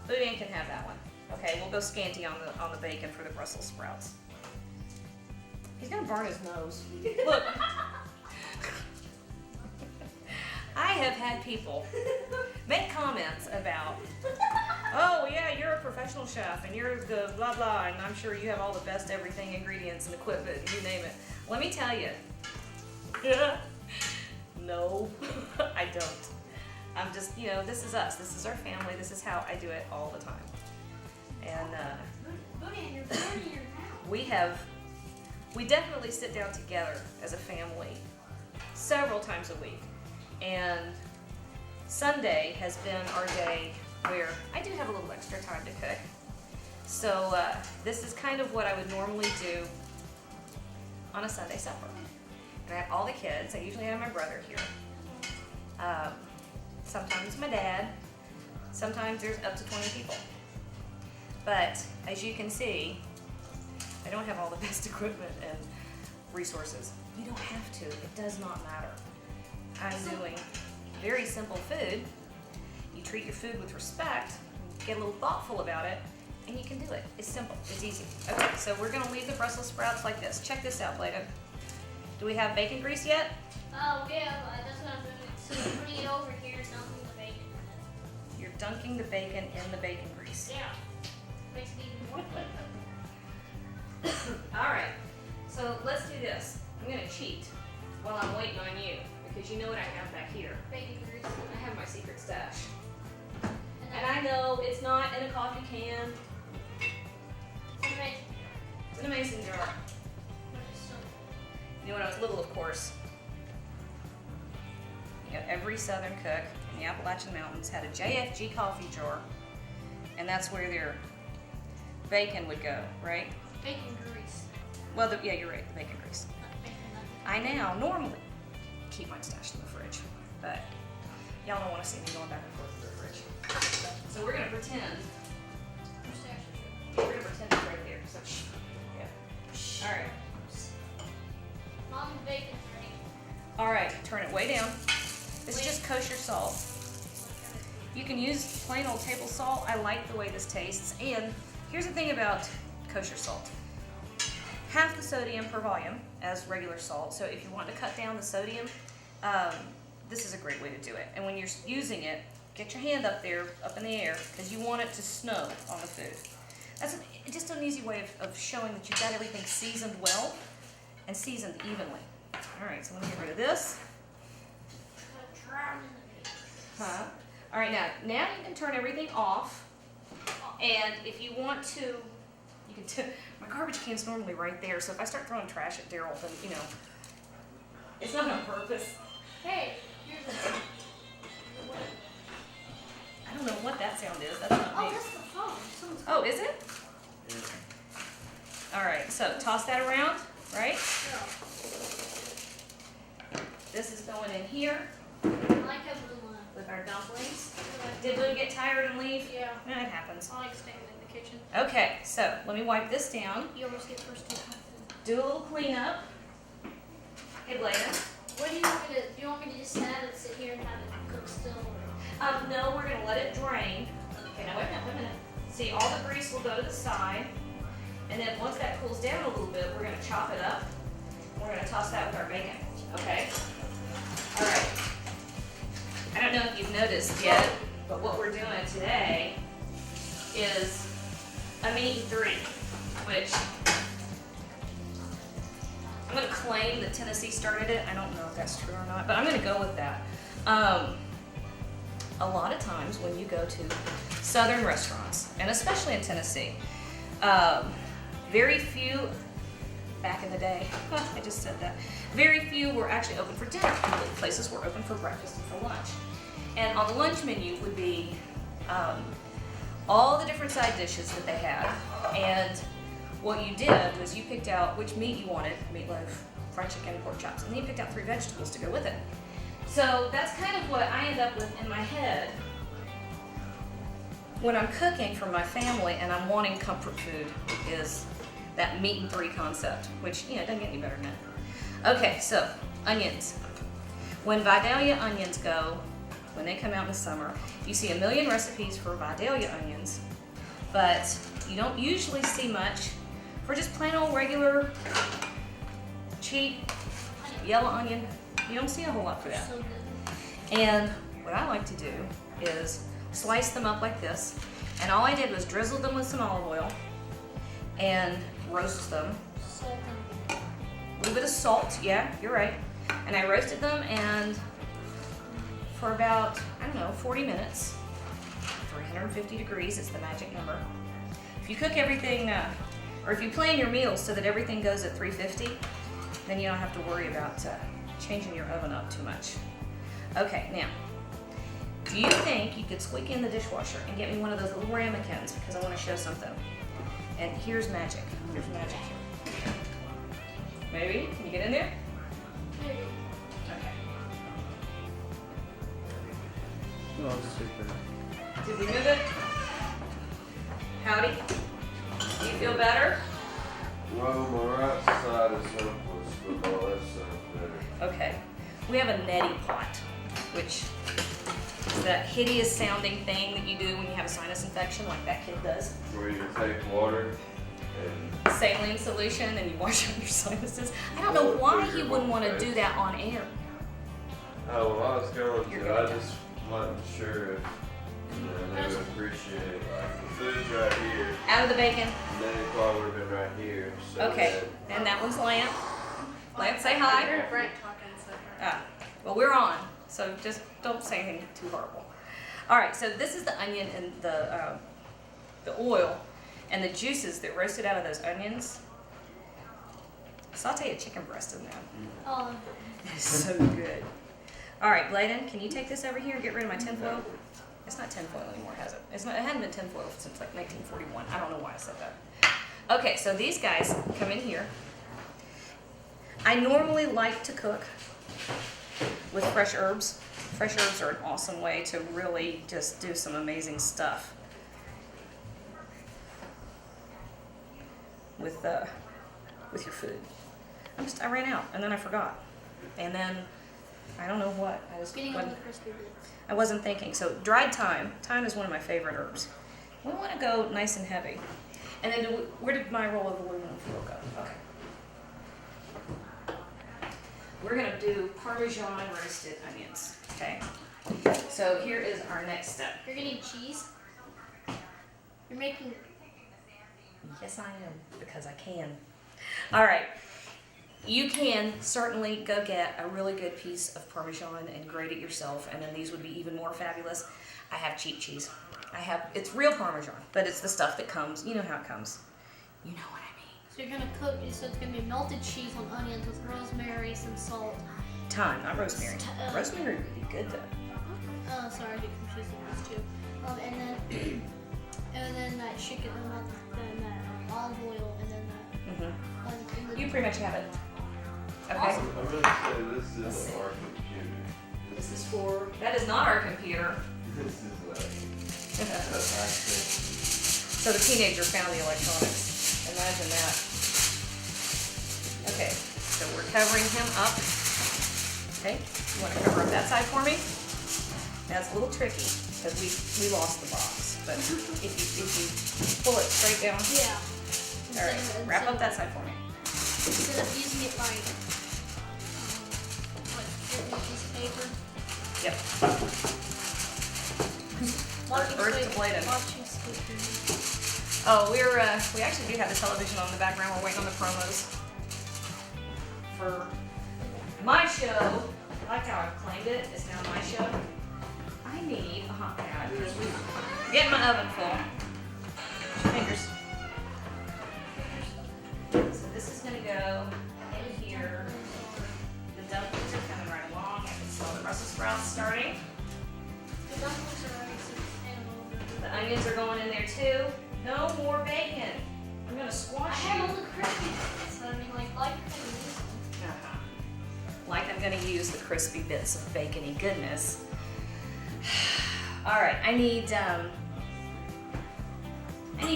Boudin can have that one. Okay, we'll go scanty on the bacon for the Brussels sprouts. He's gonna burn his nose. Look. I have had people make comments about, oh yeah, you're a professional chef and you're the blah blah, and I'm sure you have all the best everything ingredients and equipment, you name it. Let me tell you. No, I don't. I'm just, this is us. This is our family. This is how I do it all the time. And we definitely sit down together as a family several times a week. And Sunday has been our day where I do have a little extra time to cook. So this is kind of what I would normally do on a Sunday supper. And I have all the kids. I usually have my brother here. Sometimes my dad. Sometimes there's up to 20 people. But as you can see, I don't have all the best equipment and resources. You don't have to. It does not matter. I'm doing very simple food. You treat your food with respect, get a little thoughtful about it, and you can do it. It's simple. It's easy. Okay, so we're going to leave the Brussels sprouts like this. Check this out, Bladen. Do we have bacon grease yet? Oh, yeah, but that's what I'm doing. So you're putting it over here, dumping the bacon. You're dunking the bacon in the bacon grease. Yeah. Makes it even more fun. All right, so let's do this. I'm going to cheat while I'm waiting on you, because you know what I have back here. Bacon grease. I have my secret stash. And I know it's not in a coffee can. It's in a mason jar. You know, when I was little, of course, every Southern cook in the Appalachian Mountains had a JFG coffee jar, and that's where their bacon would go, right? Bacon grease. Well, yeah, you're right, the bacon grease. Not bacon I now normally keep mine stashed in the fridge, but y'all don't want to see me going back and forth to the fridge. So we're gonna pretend. We're gonna pretend it's right there. So, yeah. All right. Mom's bacon's ready. All right. Turn it way down. This is just kosher salt. You can use plain old table salt. I like the way this tastes. And here's the thing about kosher salt. Half the sodium per volume as regular salt. So if you want to cut down the sodium, this is a great way to do it. And when you're using it, get your hand up there, up in the air, because you want it to snow on the food. That's just an easy way of showing that you've got everything seasoned well and seasoned evenly. All right, so let me get rid of this. Huh? All right, now you can turn everything off. And if you want to, you can my garbage can's normally right there, so if I start throwing trash at Daryl, then, it's not on purpose. Hey, here's a. I don't know what that sound is. That's not Oh, me. that's the phone. Someone's Oh, is it? All right, so toss that around, right? This is going in here I like having them with our dumplings. Did Lou get tired and leave? Yeah. It happens. I like staying in the kitchen. Okay, so let me wipe this down. You almost get first two cups. Do a little cleanup. Hey, Bladen. What do you want me to? Do you want me to just have it sit here and have it cook still? Or? No, we're gonna let it drain. Okay, now wait a minute. See, all the grease will go to the side. And then once that cools down a little bit, we're gonna chop it up. We're gonna toss that with our bacon, okay? All right. I don't know if you've noticed yet, but what we're doing today is a meat and three, which I'm gonna claim that Tennessee started it. I don't know if that's true or not, but I'm gonna go with that. A lot of times when you go to Southern restaurants, and especially in Tennessee, very few back in the day. I just said that. Very few were actually open for dinner. Places were open for breakfast and for lunch. And on the lunch menu would be all the different side dishes that they had. And what you did was you picked out which meat you wanted, meatloaf, fried chicken, pork chops, and then you picked out 3 vegetables to go with it. So that's kind of what I end up with in my head when I'm cooking for my family and I'm wanting comfort food, is that meat and 3 concept, which, you know, doesn't get any better than that. Okay, so onions. When Vidalia onions go, when they come out in the summer, you see a million recipes for Vidalia onions, but you don't usually see much for just plain old regular, cheap, yellow onion. You don't see a whole lot for that. So good. And what I like to do is slice them up like this, and all I did was drizzle them with some olive oil and roast them. Salt and A little bit of salt, yeah, you're right. And I roasted them, and for about, I don't know, 40 minutes, 350 degrees is the magic number. If you cook everything, or if you plan your meals so that everything goes at 350, then you don't have to worry about changing your oven up too much. Okay, now, do you think you could squeak in the dishwasher and get me one of those little ramekins, because I want to show something. And here's magic. Here's magic here. Maybe? Can you get in there? maybe. Okay. Oh, super. Did we move it? Howdy? Do you feel better? Well, my right side is hopeless, but my left side's better. Okay. We have a neti pot, which is that hideous sounding thing that you do when you have a sinus infection, like that kid does. Where you take water and Saline solution and you wash out your sinuses. I don't know why he wouldn't want to do that on air. oh, well, I was going You're to. gonna I just wasn't sure if they would appreciate like the food's right here. Out of the bacon. And then it probably would have been right here. So Okay. And that one's Lamp. Lamp, say hi. Brent talking, so. Ah, well, we're on, so just don't say anything too horrible. All right, so this is the onion and the oil and the juices that roasted out of those onions. Saute a chicken breast in that. Oh, That is so good. All right, Bladen, can you take this over here and get rid of my tinfoil? It's not tinfoil anymore, has it? It's not. It hadn't been tinfoil since like 1941. I don't know why I said that. Okay, so these guys come in here. I normally like to cook with fresh herbs. Fresh herbs are an awesome way to really just do some amazing stuff with your food. I ran out, and then I forgot, and then I don't know what. getting all the crispy bits. I wasn't thinking. So dried thyme. Thyme is one of my favorite herbs. We want to go nice and heavy. And then where did my roll of aluminum foil go? Okay. We're going to do Parmesan roasted onions. Okay. So here is our next step. You're gonna need cheese. You're making. Yes, I am, because I can. All right. You can certainly go get a really good piece of Parmesan and grate it yourself, and then these would be even more fabulous. I have cheap cheese. It's real Parmesan, but it's the stuff that comes, you know how it comes. You know what I mean. So you're gonna cook. So it's gonna be melted cheese on onions with rosemary, some salt. Thyme, not rosemary. Rosemary would be good though. Oh, sorry, I get confused with those two. And then that chicken, then that olive oil, and then that. You pretty much have it. Okay. Awesome. I'm going to say this isn't our computer. This is for, that is not our computer. This is like a high tech. So the teenager found the electronics. Imagine that. Okay, so we're covering him up. Okay, you want to cover up that side for me? Now it's a little tricky because we lost the box, but if you pull it straight down. Yeah. All right, wrap up that side for me. Instead of using it like written piece of paper. Yep. Watching Earth to Squid- Bladen. Watching Squid Game. Oh, we actually do have the television on in the background. We're waiting on the promos for my show. I like how I've claimed it. It's now my show. I need a hot pad. Getting my oven full. Fingers. So this is gonna go onions are going in there too. No more bacon. I'm gonna I squash have you. all the crispy bits. I mean, like this. Uh-huh. Like I'm gonna use the crispy bits of bacony goodness. All right, I need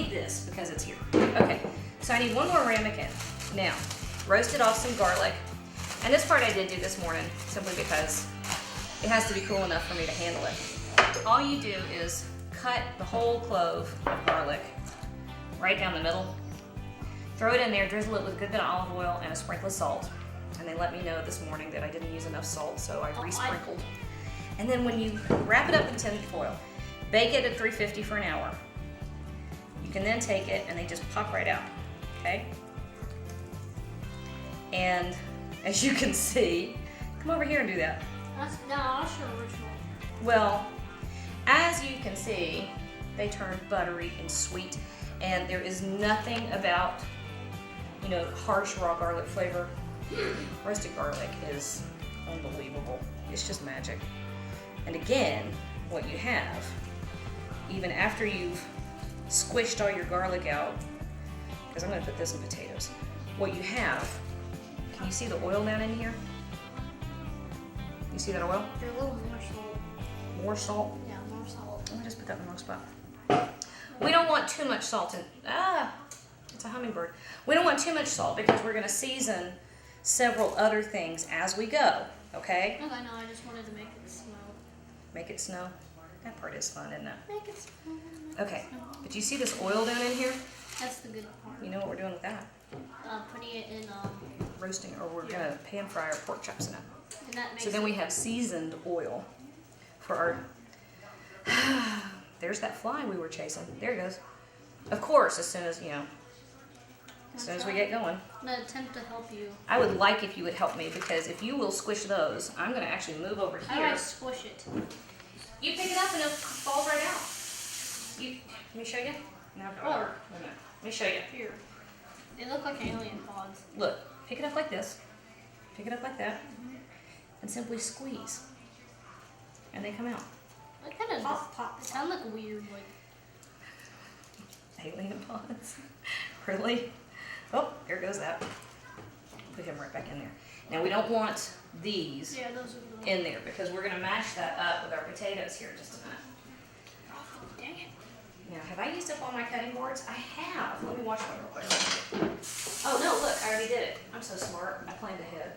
this because it's here. Okay, so I need one more ramekin. Now, roasted off some garlic. And this part I did do this morning simply because it has to be cool enough for me to handle it. All you do is cut the whole clove of garlic right down the middle. Throw it in there, drizzle it with a good bit of olive oil and a sprinkle of salt. And they let me know this morning that I didn't use enough salt, so I re-sprinkled. And then when you wrap it up in tin foil, bake it at 350 for an hour. You can then take it and they just pop right out, okay? And as you can see, come over here and do that. I'll show original. Well, as you can see, they turn buttery and sweet, and there is nothing about, you know, harsh raw garlic flavor. Roasted garlic is unbelievable. It's just magic. And again, what you have, even after you've squished all your garlic out, because I'm going to put this in potatoes, what you have, can you see the oil down in here? You see that oil? They're a little more salt. More salt? Yeah, more salt. Let me just put that in the wrong spot. We don't want too much salt in, it's a hummingbird. We don't want too much salt because we're going to season several other things as we go, okay? Okay, no, I just wanted to make it smell. Make it snow. That part is fun, isn't it? Make it smell. Okay, but you see this oil down in here? That's the good part. You know what we're doing with that? Putting it in, Roasting, or we're gonna pan fry our pork chops in it. and that makes So then we have seasoned oil for our, there's that fly we were chasing. There it goes. Of course, as soon as, you know, as soon as we get going. I'm gonna attempt to help you. I would like if you would help me because if you will squish those, I'm gonna actually move over How do I here. squish it? You pick it up and it falls right out. Let me show you. No, Oh. wait a minute. Let me show you. Here. They look like alien pods. Look, pick it up like this. Pick it up like that. And simply squeeze. And they come out. What kind of Pop, pop, They sound like weird, like. Alien pods. Really? Oh, there goes that. Put him right back in there. Now we don't want these Yeah, those are the. in there because we're gonna mash that up with our potatoes here in just a minute. Dang it. Now, have I used up all my cutting boards? I have. Let me watch one real quick. Oh no, look, I already did it. I'm so smart. I planned ahead.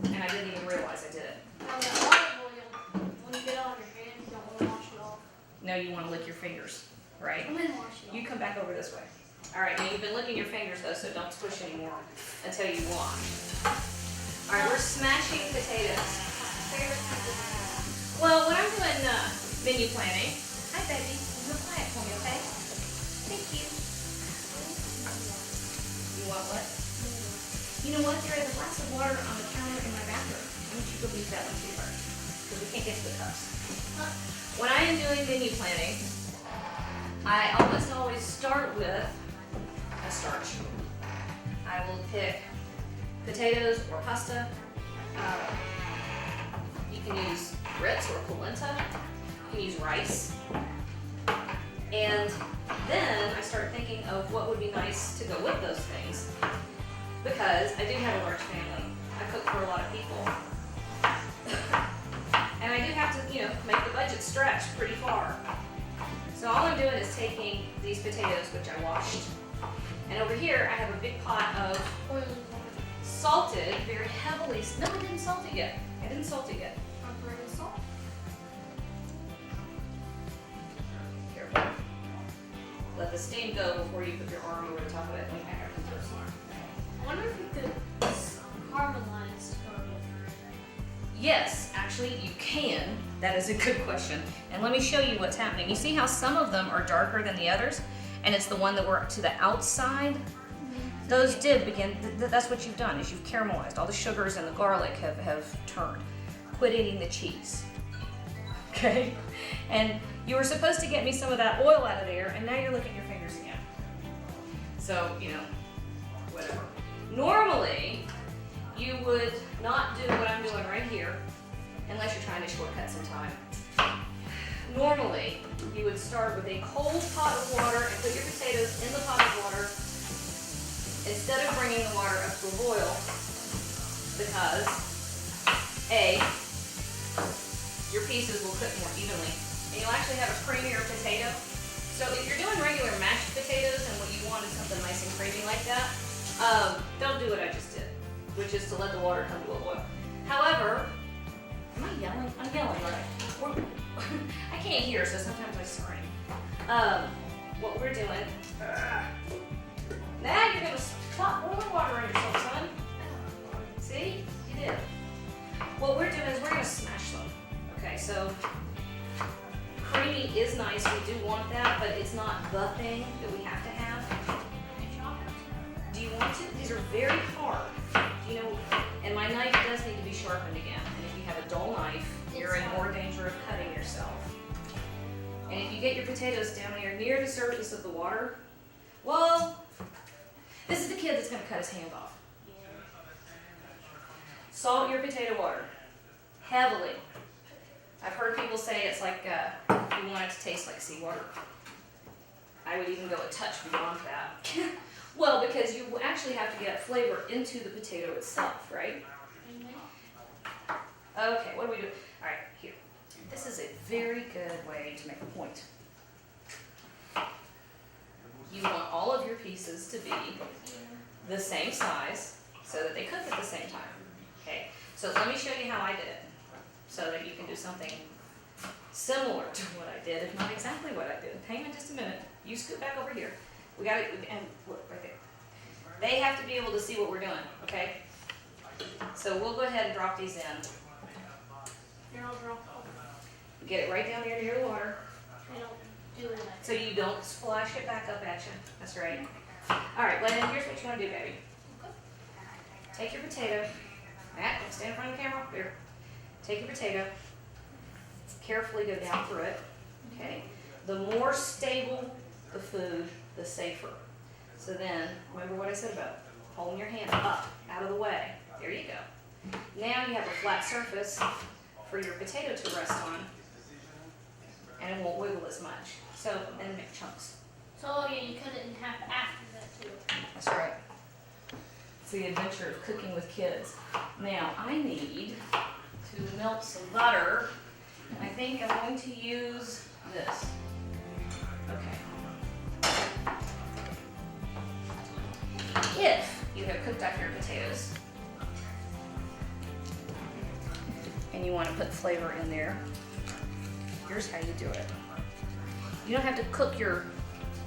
And I didn't even realize I did it. Now that olive oil, when you get it on your hands, you don't want to wash it off. No, you wanna lick your fingers, right? I'm gonna wash it off. You come back over this way. All right, now you've been licking your fingers though, so don't squish anymore until you wash. All right, we're smashing potatoes. Well, when I'm doing menu planning, hi baby, you're quiet for me, okay? Thank you. You want what? You know what? There is a glass of water on the counter in my bathroom. Why don't you go use that one too first? Because we can't get to the cups. When I am doing menu planning, I almost always start with a starch. I will pick potatoes or pasta. You can use grits or polenta. You can use rice. And then I start thinking of what would be nice to go with those things. Because I do have a large family. I cook for a lot of people. And I do have to, you know, make the budget stretch pretty far. So all I'm doing is taking these potatoes, which I washed, and over here I have a big pot of Oil. salted, very heavily, no, I didn't salt it yet. I didn't salt it yet. Operating salt. Careful. Let the steam go before you put your arm over the top of it and back up into a smart. I wonder if you could caramelize garlic. Yes, actually you can. That is a good question. And let me show you what's happening. You see how some of them are darker than the others? And it's the one that were to the outside? Those did begin, that's what you've done, is you've caramelized. All the sugars and the garlic have turned. Quit eating the cheese. Okay? And you were supposed to get me some of that oil out of there, and now you're licking your fingers again. So, you know, whatever. Normally, you would not do what I'm doing right here, unless you're trying to shortcut some time. Normally, you would start with a cold pot of water and put your potatoes in the pot of water instead of bringing the water up to a boil, because A, your pieces will cook more evenly and you'll actually have a creamier potato. So if you're doing regular mashed potatoes and what you want is something nice and creamy like that, don't do what I just did, which is to let the water come to a boil. However, am I yelling? I'm yelling, right? I can't hear, so sometimes I scream. What we're doing, now you're gonna stop boiling water on yourself, son. See? You did. What we're doing is we're gonna smash them. Okay, so creamy is nice, we do want that, but it's not the thing that we have to have. Do you want to? These are very hard. You know, and my knife does need to be sharpened again. And if you have a dull knife, you're in more danger of cutting yourself. And if you get your potatoes down here near the surface of the water, well, this is the kid that's gonna cut his hand off. Salt your potato water, heavily. I've heard people say it's like, you want it to taste like seawater. I would even go a touch beyond that. Well, because you actually have to get flavor into the potato itself, right? Okay, what do we do? All right, here. This is a very good way to make a point. You want all of your pieces to be the same size so that they cook at the same time. Okay, so let me show you how I did it so that you can do something similar to what I did, if not exactly what I did. Hang on just a minute. You scoot back over here. We got it, and look right there. They have to be able to see what we're doing, okay? So we'll go ahead and drop these in. Here, I'll drop off. Get it right down there near the water, I don't do it. so you don't splash it back up at you. That's right. All right, Lennon, here's what you want to do, baby. Take your potato. Matt, don't stand in front of the camera. Here. Take your potato. Carefully go down through it. Okay. The more stable the food, the safer. So then, remember what I said about holding your hand up, out of the way. There you go. Now you have a flat surface for your potato to rest on, and it won't wiggle as much. So then make chunks. So yeah, you cut it in half after that too. That's right. It's the adventure of cooking with kids. Now I need to melt some butter. I think I'm going to use this. Okay. If you have cooked up your potatoes and you want to put flavor in there, here's how you do it. You don't have to cook your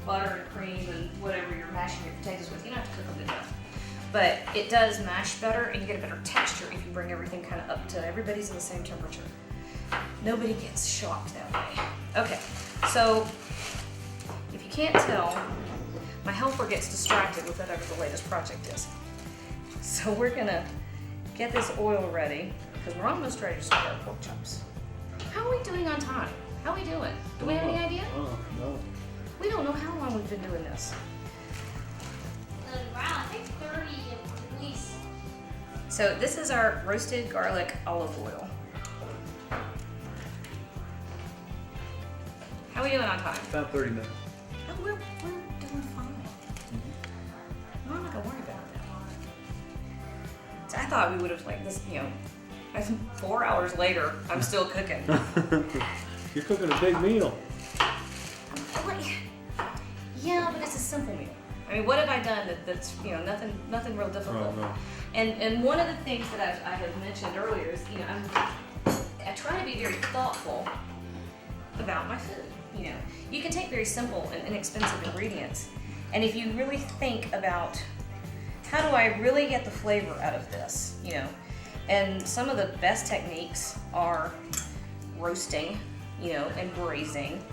butter and cream and whatever you're mashing your potatoes with. You don't have to cook them to death. But it does mash better and you get a better texture if you bring everything kind of up to everybody's in the same temperature. Nobody gets shocked that way. Okay, so if you can't tell, my helper gets distracted with whatever the latest project is. So we're gonna get this oil ready because we're almost ready to start our pork chops. How are we doing on time? How are we doing? Do we have any idea? No. We don't know how long we've been doing this. Wow, I think 30 at least. So this is our roasted garlic olive oil. How are we doing on time? About 30 minutes. Oh, we're doing fine. I'm not gonna worry about it. So I thought we would have like this, 4 hours later, I'm still cooking. You're cooking a big meal. Yeah, but it's a simple meal. I mean, what have I done that's nothing real difficult? Oh, no. And one of the things that I have mentioned earlier is, I try to be very thoughtful about my food. You can take very simple and inexpensive ingredients, and if you really think about how do I really get the flavor out of this, and some of the best techniques are roasting, and braising.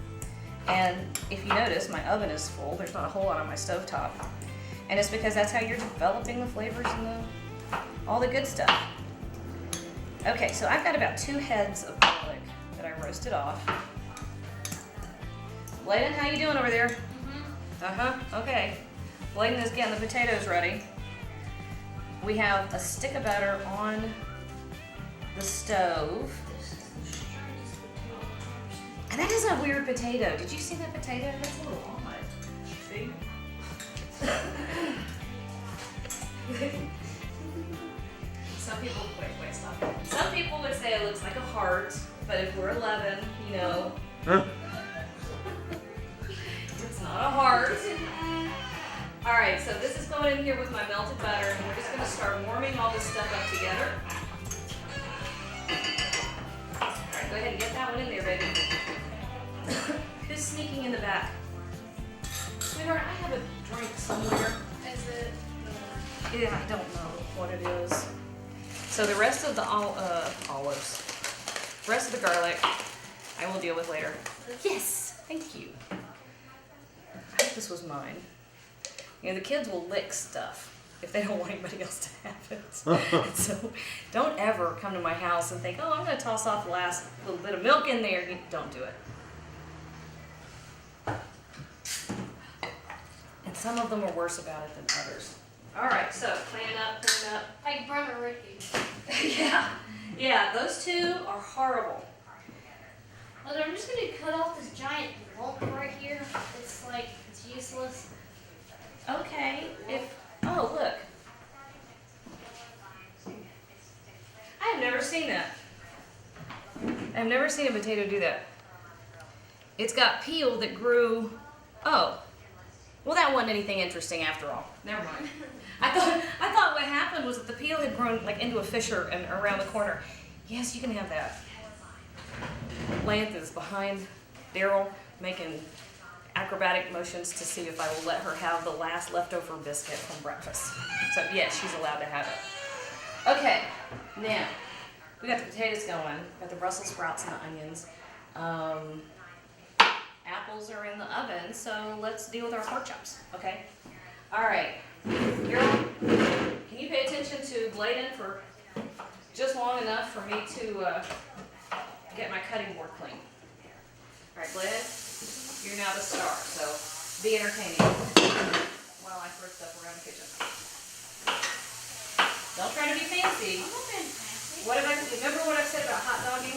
And if you notice, my oven is full. There's not a whole lot on my stovetop. And it's because that's how you're developing the flavors and all the good stuff. Okay, so I've got about 2 heads of garlic that I roasted off. Layden, how you doing over there? Okay. Layden is getting the potatoes ready. We have a stick of butter on the stove. And that is a weird potato. Did you see that potato? That's a little odd. See? Some people, wait, stop. Some people would say it looks like a heart, but if we're 11, you know, it's not a heart. All right, so this is going in here with my melted butter, and we're just gonna start warming all this stuff up together. All right, go ahead and get that one in there, baby. Who's sneaking in the back? Sweetheart, I have a drink somewhere. Is it? Yeah, I don't know what it is. So the rest of the olives, the rest of the garlic, I will deal with later. Yes, thank you. I hope this was mine. You know, the kids will lick stuff if they don't want anybody else to have it. So don't ever come to my house and think, oh, I'm going to toss off the last little bit of milk in there. Don't do it. And some of them are worse about it than others. All right, so clean up. Like Brent or Ricky. Yeah, those two are horrible. Mother, I'm just gonna cut off this giant lump right here. It's like, it's useless. Okay, oh, look. I have never seen that. I've never seen a potato do that. It's got peel that grew, oh. Well, that wasn't anything interesting after all. Never mind. I thought what happened was that the peel had grown like into a fissure and around the corner. Yes, you can have that. Lance is behind Daryl making acrobatic motions to see if I will let her have the last leftover biscuit from breakfast. So yes, she's allowed to have it. Okay, now we got the potatoes going, got the Brussels sprouts and the onions. Apples are in the oven, so let's deal with our pork chops, okay? All right, Daryl, can you pay attention to Bladen for just long enough for me to get my cutting board clean? All right, Bladen, you're now the star, so be entertaining while I throw stuff around the kitchen. Don't try to be fancy. I'm not being fancy. What remember what I said about hot dogging?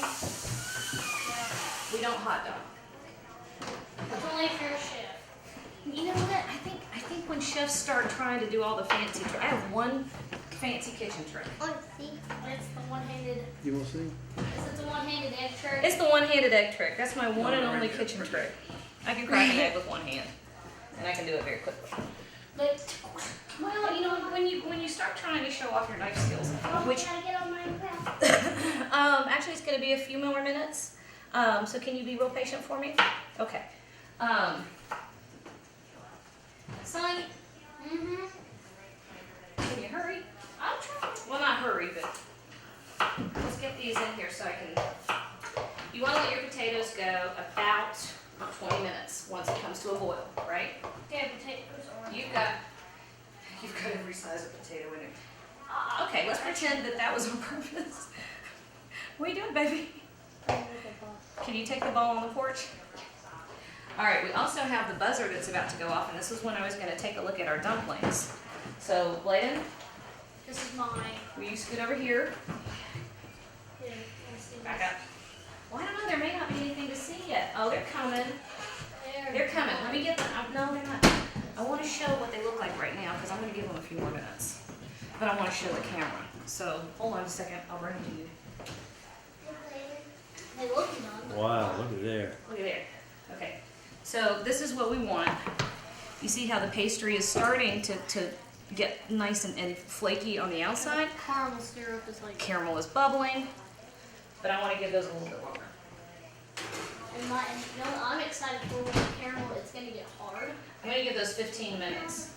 We don't hot dog. It's only if you're a chef. You know what? I think when chefs start trying to do all the fancy tricks, I have one fancy kitchen trick. Oh, see? It's the one-handed, You will see. is it the one-handed egg trick? It's the one-handed egg trick. That's my one and only kitchen trick. I can crack an egg with one hand, and I can do it very quickly. But, Well, you know, when you start trying to show off your knife skills, which can I get on my craft? actually it's going to be a few more minutes. So can you be real patient for me? Okay. Son, Mm-hmm. can you hurry? I'll try. Well, not hurry, but let's get these in here so I can. You want to let your potatoes go about 20 minutes once it comes to a boil, right? Okay, potatoes are. You've got every size of potato in it. Okay, let's pretend that was on purpose. What are you doing, baby? Can you take the ball on the porch? All right, we also have the buzzer that's about to go off, and this is when I was going to take a look at our dumplings. So, Bladen, This is mine. will you scoot over here? Here, let's see. Back up. Well, I don't know, there may not be anything to see yet. Oh, they're coming. They're coming. Let me get them. No, they're not. I want to show what they look like right now, because I'm going to give them a few more minutes. But I want to show the camera. So, hold on a second. I'll bring them to you. They look done. Wow, look at there. Look at there. Okay. So this is what we want. You see how the pastry is starting to get nice and flaky on the outside? Caramel syrup is like. Caramel is bubbling, but I want to give those a little bit longer. And you know, I'm excited for when the caramel, it's gonna get hard. I'm going to give those 15 minutes.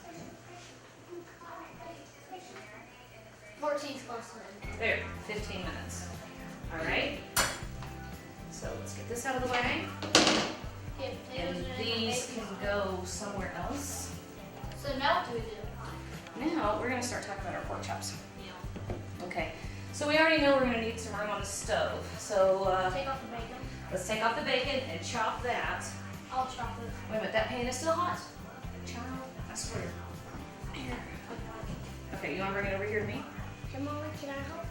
14's close to it. There, 15 minutes. All right. So let's get this out of the way. Okay, And potatoes are in, these bacon. can go somewhere else. So now what do we do? Now we're going to start talking about our pork chops. Yeah. Okay. So we already know we're going to need some room on the stove. So Take off the bacon. let's take off the bacon and chop that. I'll chop it. Wait a minute, that pan is still hot. Child, I swear. Here. Okay, you want to bring it over here to me? Come on, can I help?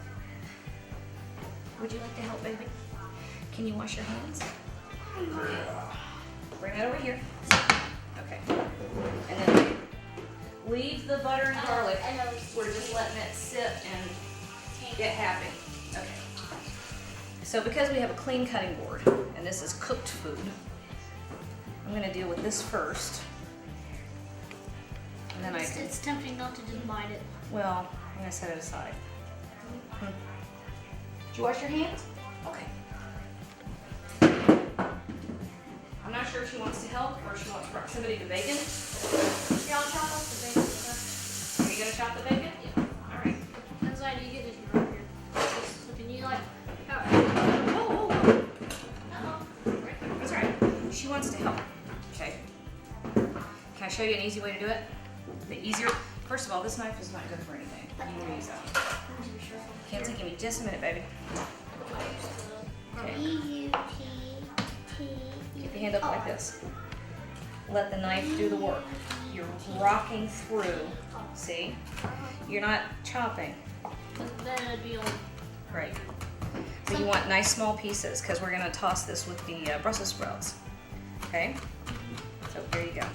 Would you like to help, baby? Can you wash your hands? Bring that over here. Okay. And then leave the butter and garlic. I know. We're just letting it sit and get happy. Okay. So because we have a clean cutting board and this is cooked food, I'm gonna deal with this first. And then It's tempting not to just bite it. well, I'm gonna set it aside. Did you wash your hands? Okay. I'm not sure if she wants to help or if she wants proximity to bacon. Yeah, I'll chop off the bacon. Are you gonna chop the bacon? Yeah. All right. That's why you get this right here. So can you like? Whoa, whoa, whoa. Uh-oh. Right there. That's all right. She wants to help. Okay. Can I show you an easy way to do it? The easier. First of all, this knife is not good for anything. You want to use that. Kenzie, give me just a minute, baby. Okay. E-U-T-T. Keep your hand up like this. Let the knife do the work. You're rocking through. See? You're not chopping. Then it'd be on. Great. But you want nice small pieces because we're going to toss this with the Brussels sprouts. Okay? So there you go.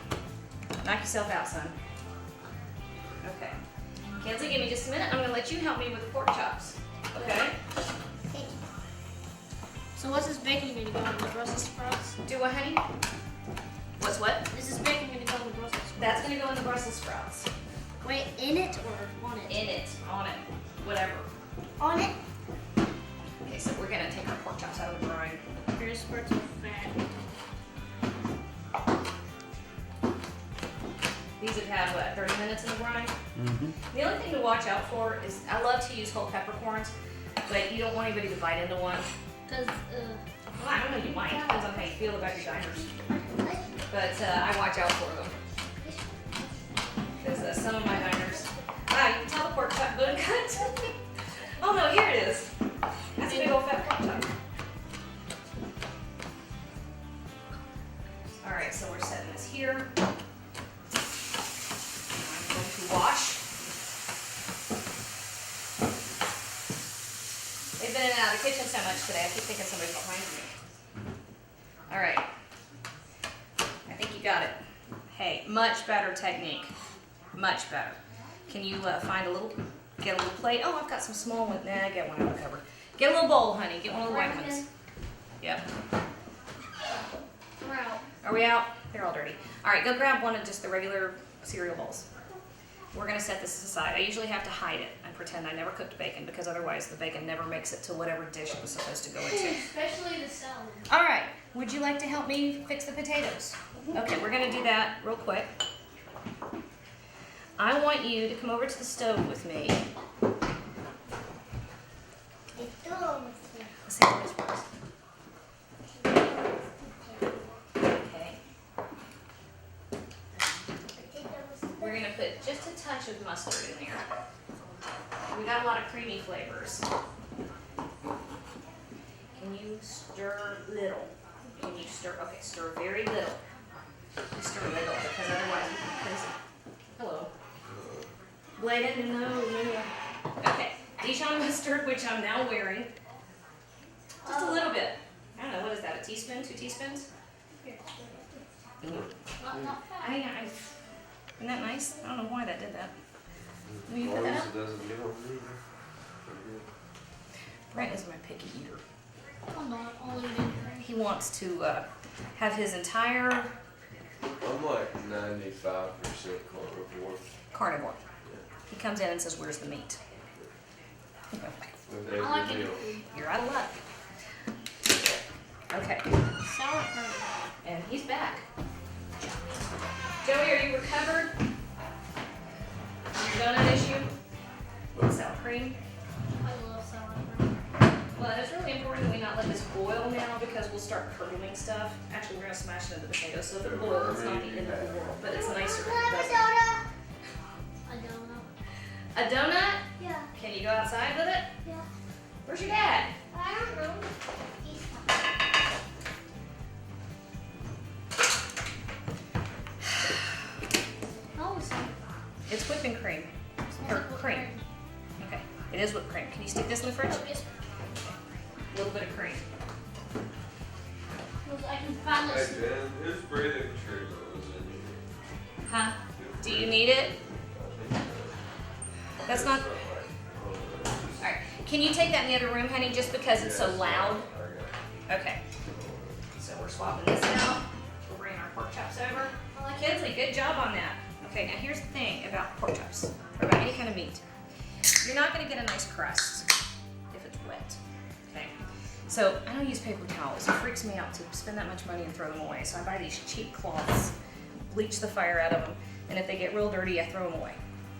Knock yourself out, son. Okay. Kenzie, give me just a minute. I'm going to let you help me with the pork chops. Okay? So what's this bacon going to go in the Brussels sprouts? Do what, honey? What's what? Is this bacon going to go in the Brussels sprouts? That's going to go in the Brussels sprouts. Wait, in it or on it? In it, on it, whatever. On it. Okay, so we're going to take our pork chops out of the brine. Here's spurts of fat. These have had, what, 30 minutes in the brine? Mm-hmm. The only thing to watch out for is, I love to use whole peppercorns, but you don't want anybody to bite into one. Because, Well, I don't know, you might, depends on how you feel about your diners. But I watch out for them. Because some of my diners, wow, you can tell the pork chop bone cut. Oh no, here it is. That's a big old fat pork chop. All right, so we're setting this here. I'm going to wash. They've been in and out of the kitchen so much today, I keep thinking somebody's behind me. All right. I think you got it. Hey, much better technique. Much better. Can you find a little, get a little plate? Oh, I've got some small ones. Nah, get one out of the cupboard. Get a little bowl, honey. Get one of the white ones. Yep. we're out. Are we out? They're all dirty. All right, go grab one of just the regular cereal bowls. We're gonna set this aside. I usually have to hide it and pretend I never cooked bacon because otherwise the bacon never makes it to whatever dish it was supposed to go into. Especially the salad. All right, would you like to help me fix the potatoes? Okay, we're gonna do that real quick. I want you to come over to the stove with me. Let's see how this works. Okay. We're gonna put just a touch of mustard in there. We got a lot of creamy flavors. Can you stir little? Can you stir? Okay, stir very little. You stir little because otherwise we get crazy. Hello. Bladen, no. Okay, Dijon mustard, which I'm now wearing. Just a little bit. I don't know, what is that, a teaspoon, 2 teaspoons? Isn't that nice? I don't know why that did that. Will you As put long that as up? it doesn't get on me. Brent is my picky eater. I'm not all eating. He wants to have his entire I'm like 95% carnivore. carnivore. He comes in and says, "Where's the meat?" With I like every it. meal. You're out of luck. Okay, Sour cream. and he's back. Joey, are you recovered? Your donut issue? With sour cream? I love sour cream. Well, it's really important that we not let this boil now because we'll start curdling stuff. Actually, we're gonna smash it into the potatoes, so if it boils, it's not the end of the world, but it's nicer if it doesn't. I don't know. A donut? Yeah, Can you go outside with it? yeah. Where's your dad? I don't know. He's Oh, it's like It's whipping cream. Or cream. Okay, it is whipped cream. Can you stick this in the fridge? Oh, yes. A little bit of cream. I can find Hey, this. Jen, whose breathing treatment was in here? Huh? Do you need it? That's not. Alright. Can you take that in the other room, honey, just because it's so loud? Okay. So we're swapping this out. We'll bring our pork chops over. Kinsley, good job on that. Okay, now here's the thing about pork chops, or about any kind of meat. You're not going to get a nice crust if it's wet. Okay. So I don't use paper towels. It freaks me out to spend that much money and throw them away. So I buy these cheap cloths, bleach the fire out of them, and if they get real dirty, I throw them away.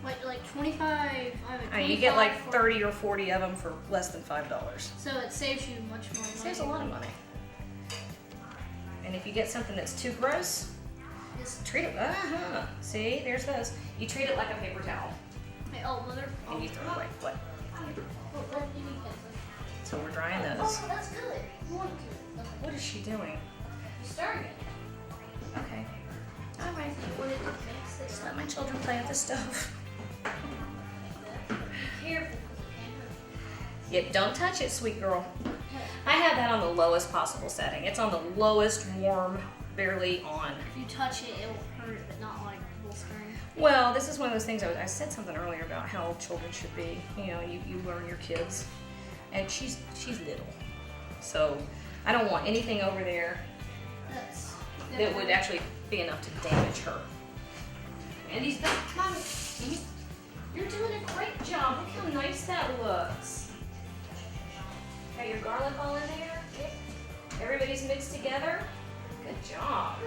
Like 25. I have a 25 You get like for- 30 or 40 of them for less than $5. So it saves you much more money. It saves a lot of money. And if you get something that's too gross, Just, treat it. See, there's those. You treat it like a paper towel, hey, oh, mother. and you throw it away. What? What do you need, Kinsley? So we're drying those. Oh, that's good. You want to. Okay. What is she doing? You started it. Okay. All right. What did it fix it? Just let my children play with the stove. Be careful, because it can hurt. Yeah, don't touch it, sweet girl. I have that on the lowest possible setting. It's on the lowest warm, barely on. If you touch it, it will hurt, but not like blistering. Well, this is one of those things I said something earlier about how children should be. You know, you learn your kids, and she's little, so I don't want anything over there That's. that would actually be enough to damage her. And these, come on, you're doing a great job. Look how nice that looks. Got your garlic all in there? Everybody's mixed together? Good job.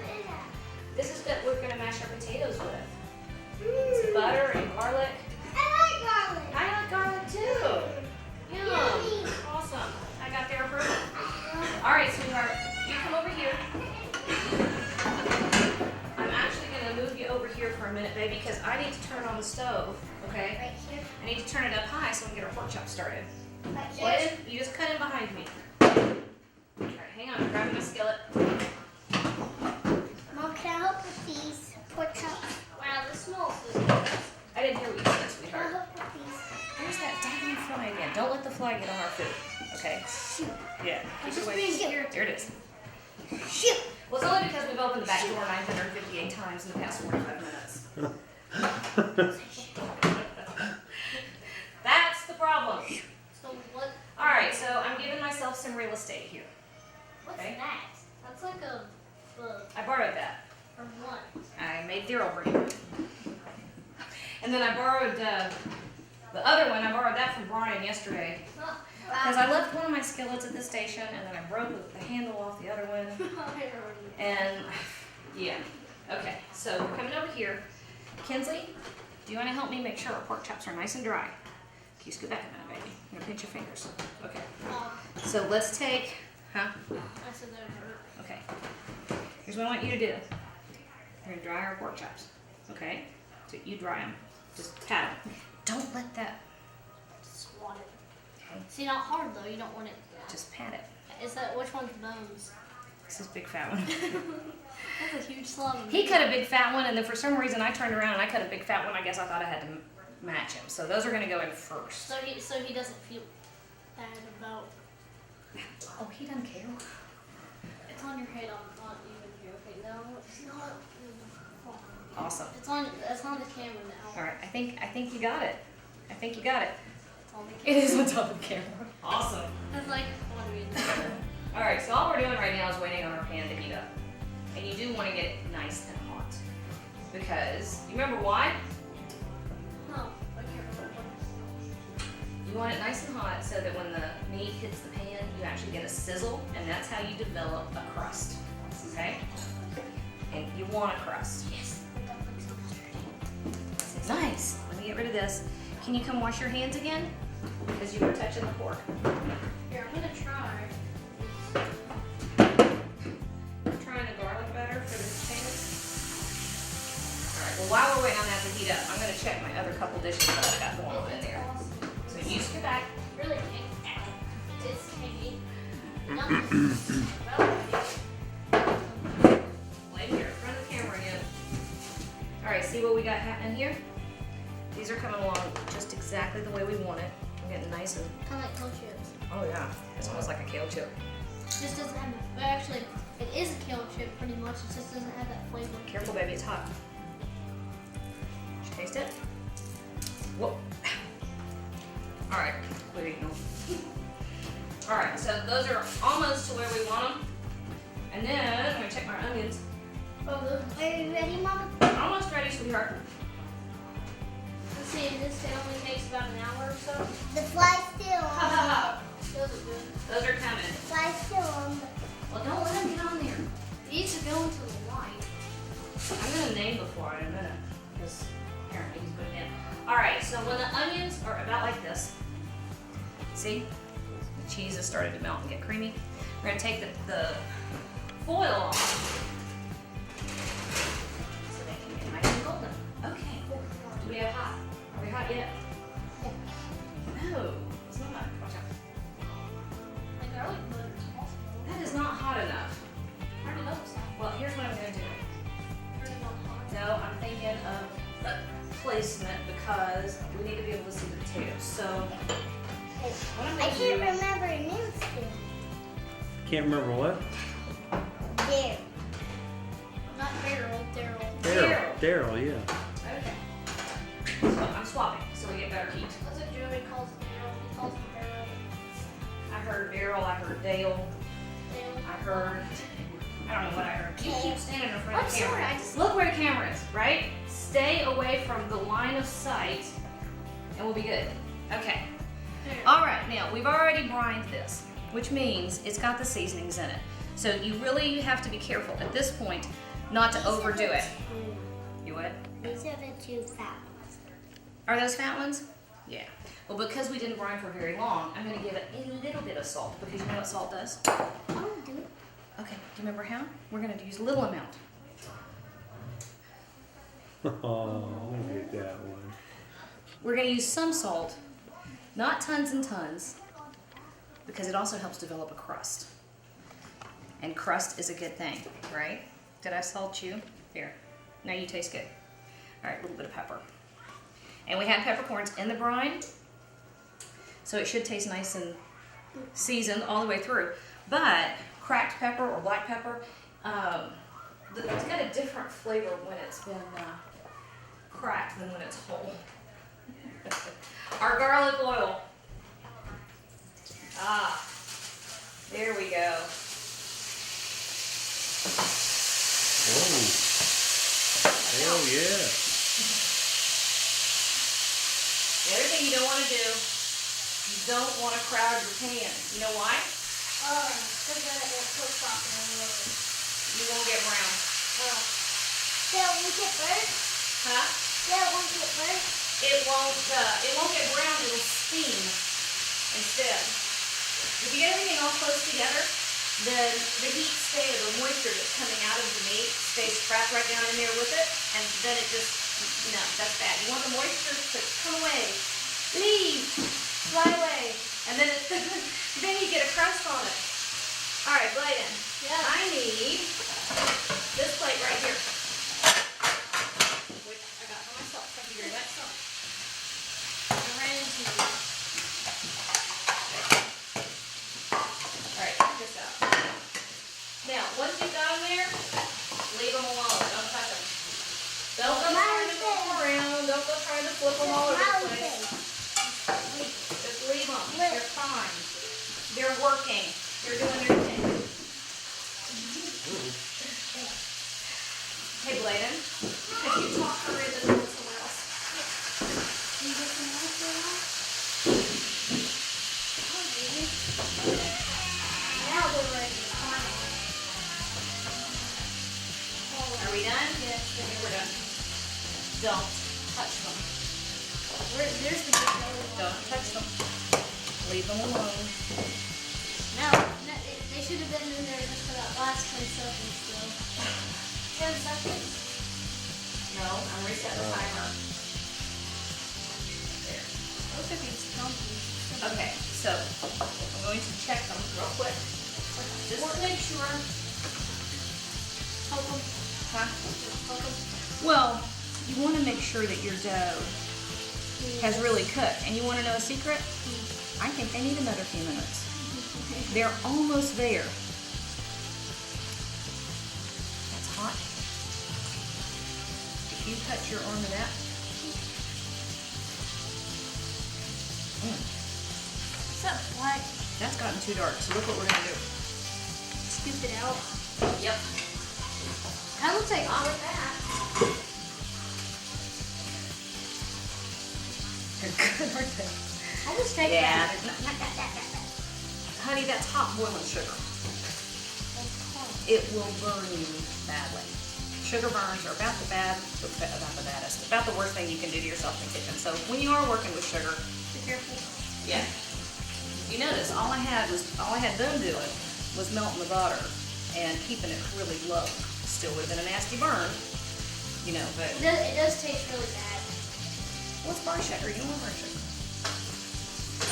This is what we're gonna mash our potatoes with. It's butter and garlic. I like garlic. I like garlic too. Yum. Awesome. I got their approval. All right, sweetheart, you come over here. I'm actually gonna move you over here for a minute, baby, because I need to turn on the stove, okay? Right here. I need to turn it up high so we can get our pork chop started. Right What here. if you just cut in behind me? All right, hang on, I'm grabbing my skillet. Mom, can I help with these pork chops? Wow, this smells good. I didn't hear what you said, Can I sweetheart. help with these? There's that daggone fly again. Don't let the fly get on our food, okay? Shoot. Yeah. I'm keep just away. being scared. There it is. Shoot. Well, it's only because we've opened the back door 958 times in the past 45 minutes. That's the problem. So what? All right, so I'm giving myself some real estate here. What's Okay. that? That's like a I borrowed that. from what? I made Daryl bring it. And then I borrowed the other one. I borrowed that from Brian yesterday. Oh, Because I left one of my skillets at the station, and then I broke the handle off the other one. And yeah, okay. So we're coming over here. Kinsley, do you want to help me make sure our pork chops are nice and dry? Can you scoot back a minute, baby? I'm gonna pinch your fingers. Okay. So let's take, huh? I said that hurt. Okay. Here's what I want you to do. We're gonna dry our pork chops. Okay? So you dry them. Just pat them. Don't let that. Just want it. Okay. See, not hard though. You don't want it. Just pat it. Is that which one's bones? This is big fat one. That's a huge slug. He cut a big fat one, and then for some reason I turned around and I cut a big fat one. I guess I thought I had to match him. So those are gonna go in first. So he doesn't feel bad about. Oh, he doesn't care. It's on your head. I'm not even here. Okay, no, it's not. Awesome. It's on the camera now. All right. I think you got it. I think you got it. It's on the It camera. is on top of the camera. Awesome. It's like what are you doing? All right. So all we're doing right now is waiting on our pan to heat up, and you do want to get it nice and hot because you remember why? No, I can't remember. You want it nice and hot so that when the meat hits the pan, you actually get a sizzle, and that's how you develop a crust. Okay? And you want a crust. Yes. Nice. Let me get rid of this. Can you come wash your hands again? Because you were touching the pork. Here, I'm gonna try. I'm trying the garlic butter for the potatoes. All right. Well, while we're waiting on that to heat up, I'm going to check my other couple dishes that I've got going on in there. So you scoot back. Really can't. It's candy. Nothing. Right here, in front of the camera again. All right, see what we got happening here? These are coming along just exactly the way we want it. We're getting nice and, Kind of like kale chips. oh yeah, it smells like a kale chip. This doesn't have. Actually, It is a kale chip, pretty much. It just doesn't have that flavor. Careful, baby, it's hot. Did you taste it? Whoa. All right, quit eating them. All right, so those are almost to where we want them. And then, I'm gonna check my onions. Oh, those. Are you ready, Mama? Almost ready, sweetheart. Let's see, this only takes about an hour or so. The fly's still on. Those are good. Those are coming. The fly's still on. Well, don't let them get on there. It needs to go into the light. I'm gonna name the fly in a minute, because apparently he's putting it in. All right, so when the onions are about like this, see, the cheese has started to melt and get creamy. We're gonna take the foil off so they can get nice and golden. Okay, do we have hot? Are we hot yet? No, it's not. Watch out. The garlic butter is also. That is not hot enough. I already know it's not. Well, here's what I'm gonna do. Turn it on hot. No, I'm thinking of placement because we need to be able to see the potatoes. So what I'm I gonna can't do, remember her name still. Can't remember what? There. Not Daryl, Daryl. Daryl, yeah. okay. So I'm swapping so we get better heat. That's what Joey calls it, Daryl. He calls it Daryl. I heard Daryl, I heard Dale, Daryl. I heard, I don't know what I heard. You keep standing in front I'm of the camera. sorry, I just. Look where the camera is, right? Stay away from the line of sight and we'll be good. Okay. All right, now we've already brined this, which means it's got the seasonings in it. So you really have to be careful at this point not to overdo it. You what? These are the two fat ones. Are those fat ones? Yeah. Well, because we didn't brine for very long, I'm gonna give it a little bit of salt because you know what salt does? Oh, do it. Okay, do you remember how? We're gonna use a little amount. Oh, look at that one. We're gonna use some salt, not tons and tons, because it also helps develop a crust. And crust is a good thing, right? Did I salt you? There. Now you taste good. All right, a little bit of pepper. And we had peppercorns in the brine, so it should taste nice and seasoned all the way through. But cracked pepper or black pepper, it's got a different flavor when it's been cracked than when it's whole. Our garlic oil. Ah, there we go. Whoa. Hell yeah. The other thing you don't want to do, you don't want to crowd your pan. You know why? Because then it won't cook properly in the oven. You won't get brown. So we get burnt? Huh? Yeah, won't get burnt. It won't get brown, it'll steam instead. If you get everything all close together, then the heat stays, the moisture that's coming out of the meat stays trapped right down in there with it, and then it just, no, that's bad. You want the moisture to come away, leave, fly away, and then then you get a crust on it. All right, Bladen, Yeah. I need this plate right here, which I got for myself. Thank you very much. I ran into you. All right, check this out. Now, once you've got them there, leave them alone. Don't touch them. Don't go trying to move them around. Don't go trying to flip them all over the place. Just leave them. They're fine. They're working. They're doing their thing. Hey, Bladen, could you talk her into doing somewhere else? Can you get some more for that? Oh, baby. Now they're ready to final. Are we done? Yes. Okay, we're done. Don't touch them. There's the big yellow one. Don't touch them. Leave them alone. No, they should have been in there just for that last 10 seconds, though. 10 seconds. No, I'm resetting the timer. There. Those are these dumplings. Okay, so I'm going to check them real quick. Just to make sure. Help them. Huh? Help them. Well, you want to make sure that your dough has really cooked. And you want to know a secret? I think they need another few minutes. They're almost there. you cut your arm to that? What's up, what? That's gotten too dark, so look what we're gonna do. Scoop it out. Yep. That looks like all of that. They're good, aren't they? I'll just take Yeah. that. Honey, that's hot boiling sugar. That's cold. It will burn you badly. Sugar burns are about the baddest, about the worst thing you can do to yourself in the kitchen. So when you are working with sugar, Be careful. yeah. You notice all I had them doing was melting the butter and keeping it really low. Still would have been a nasty burn, you know, but It does taste really bad. what's bar sugar? You don't want bar sugar.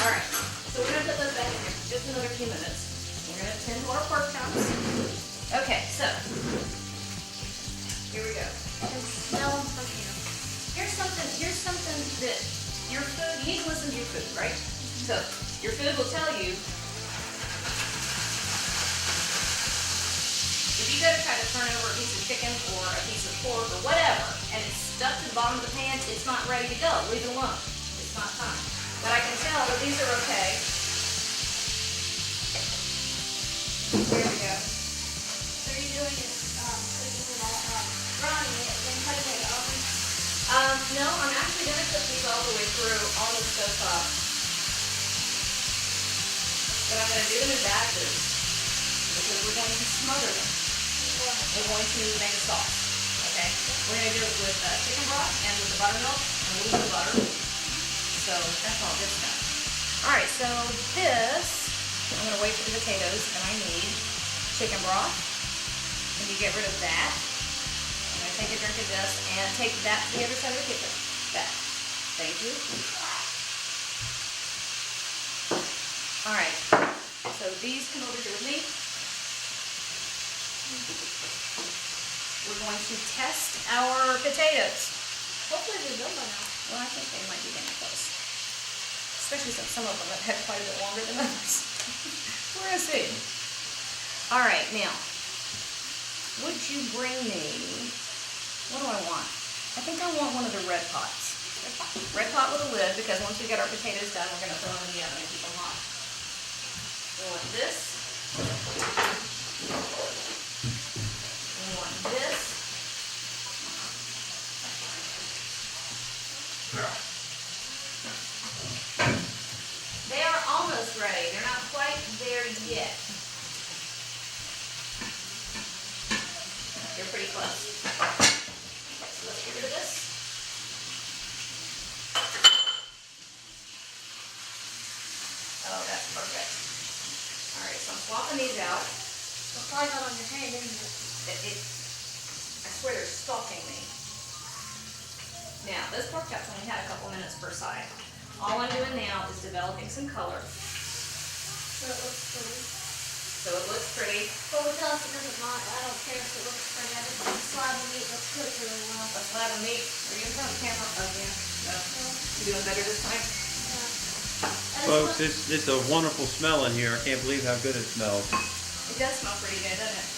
All right, so we're gonna put those back in here for just another few minutes. We're gonna tend to our pork chops. Okay, so here we go. I can smell them from here. Here's something that your food, you need to listen to your food, right? So your food will tell you if you go to try to turn over a piece of chicken or a piece of pork or whatever, and it's stuck to the bottom of the pan, it's not ready to go. Leave it alone. It's not time. But I can tell that these are okay. There we go. So you're doing is cooking it all, browning it, then cutting it open. No, I'm actually going to cook these all the way through on the stove top. But I'm going to do them in batches because we're going to smother them. We're going to make a sauce. Okay? We're going to do it with chicken broth and with the buttermilk and a little bit of butter. So that's all good stuff. Alright, so this, I'm going to wait for the potatoes, and I need chicken broth. Can you get rid of that? I'm going to take a drink of this and take that to the other side of the kitchen. That. Thank you. Alright, so these come over here with me. We're going to test our potatoes. Hopefully they're done by now. Well, I think they might be getting close. Especially since some of them have had quite a bit longer than others. We're gonna see. Alright, now, would you bring me, what do I want? I think I want one of the red pots. Red pot with a lid, because once we get our potatoes done, we're gonna throw them in the oven and keep them hot. We want this. We want this. They are almost ready. They're not quite there yet. They're pretty close. Okay, so let's get rid of this. Oh, that's perfect. Alright, so I'm swapping these out. The fly got on your hand, didn't it? I swear they're stalking me. Now, those pork chops only had a couple minutes per side. All I'm doing now is developing some color. So it looks pretty. So it looks pretty. But with us, it doesn't matter. I don't care if it looks pretty. I just want the slab of meat looks cooked really well. A slab of meat. Are you in front of the camera? Oh, yeah. No. You doing better this time? Yeah. Folks, it's a wonderful smell in here. I can't believe how good it smells. It does smell pretty good, doesn't it?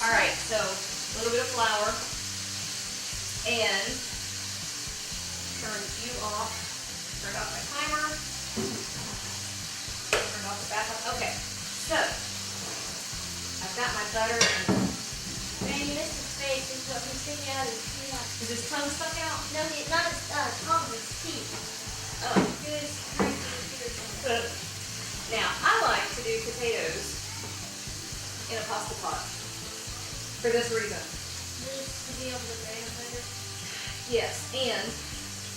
All right, so a little bit of flour and turn you off. Turn off my timer. Turn off the backup. Okay, so I've got my butter and Man, you missed his face. He's sticking out his teeth. is his tongue stuck out? No, not his tongue, his teeth. Oh. He was trying to do his Now, I like to do potatoes in a pasta pot for this reason. Just to be able to drain them better. Yes, and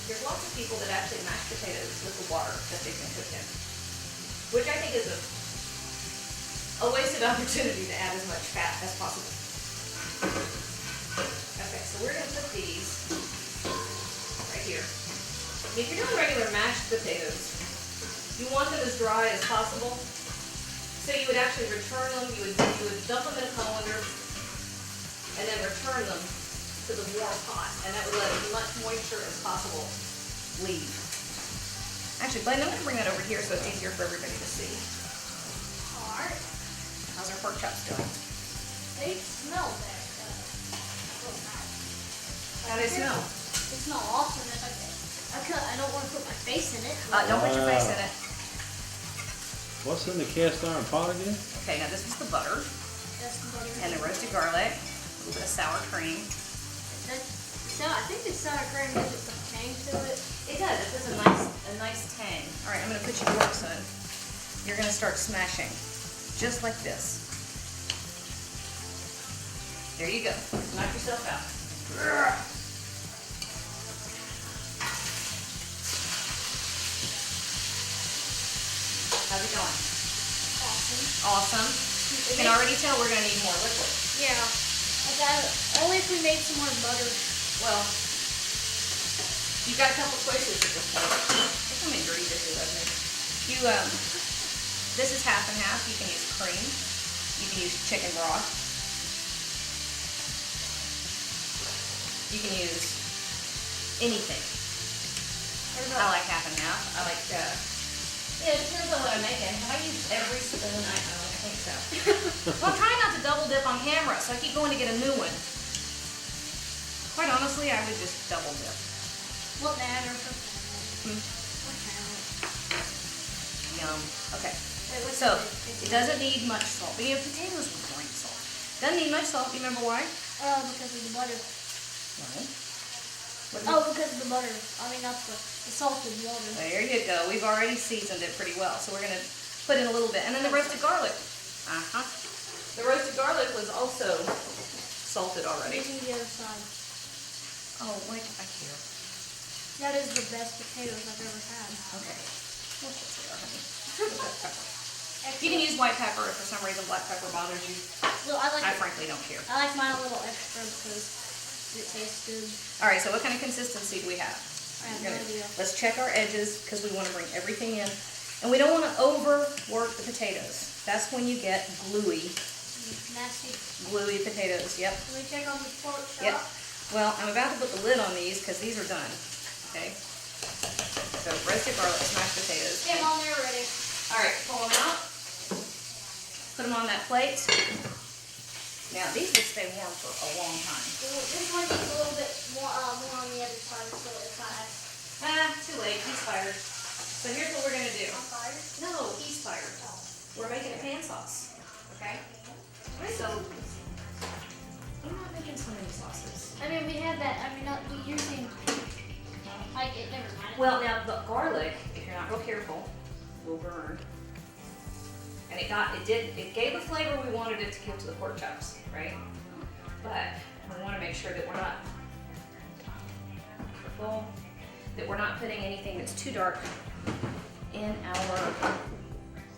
there's lots of people that actually mash potatoes with the water that they've been cooked in, which I think is a wasted opportunity to add as much fat as possible. Okay, so we're going to put these right here. And if you're doing regular mashed potatoes, you want them as dry as possible. So you would actually return them, you would dump them in a colander, and then return them to the warm pot, and that would let as much moisture as possible leave. Actually, Glenn, I'm going to bring that over here so it's easier for everybody to see. Alright. How's our pork chops doing? They smell bad. How do they smell? It smells awesome. I don't want to put my face in it. Don't put your face in it. What's in the cast iron pot again? Okay, now this is the butter That's the butter. and the roasted garlic, a little bit of sour cream. I think the sour cream gives it some tang to it. It does. It gives a nice tang. All right, I'm gonna put you to work, son. You're gonna start smashing, just like this. There you go. Knock yourself out. How's it going? Awesome. Awesome. You can already tell we're gonna need more liquid. Yeah. Only if we made some more butter. Well, you've got a couple choices at this point. There's so many dirty dishes, isn't it? This is half and half. You can use cream. You can use chicken broth. You can use anything. I like half and half. I like, yeah, it depends on what I'm making. Have I used every spoon? I think so. Well, I'm trying not to double dip on camera, so I keep going to get a new one. Quite honestly, I would just double dip. What matter? Yum. Okay. So, it doesn't need much salt. But you have potatoes with great salt. Doesn't need much salt. Do you remember why? Because of the butter. No. Because of the butter. I mean, not the salted water. There you go. We've already seasoned it pretty well. So we're going to put in a little bit. And then the roasted garlic. Uh-huh. The roasted garlic was also salted already. Using the other side. Oh, wait, I care. That is the best potatoes I've ever had. Okay. We'll put there, honey. Pepper. You can use white pepper if for some reason black pepper bothers you. Well, I frankly don't care. I like mine a little extra because it tastes good. All right, so what kind of consistency do we have? I have no idea. Let's check our edges because we want to bring everything in. And we don't want to overwork the potatoes. That's when you get gluey potatoes. Yep. Can we check on the pork chop? Yep. Well, I'm about to put the lid on these because these are done. Okay. So roasted garlic, smashed potatoes. Get them on there ready. All right, pull them out. Put them on that plate. Now these will stay warm for a long time. This one needs a little bit more on the other side so it's not Too late. He's fired. So here's what we're gonna do. on fire. No, he's fired. We're making a pan sauce. Okay. So I'm not making so many sauces. I mean, we had that. I mean, not using like it. Never mind. Well, now the garlic, if you're not real careful, will burn. And it gave the flavor we wanted it to give to the pork chops, right? But we want to make sure that we're not putting anything that's too dark in our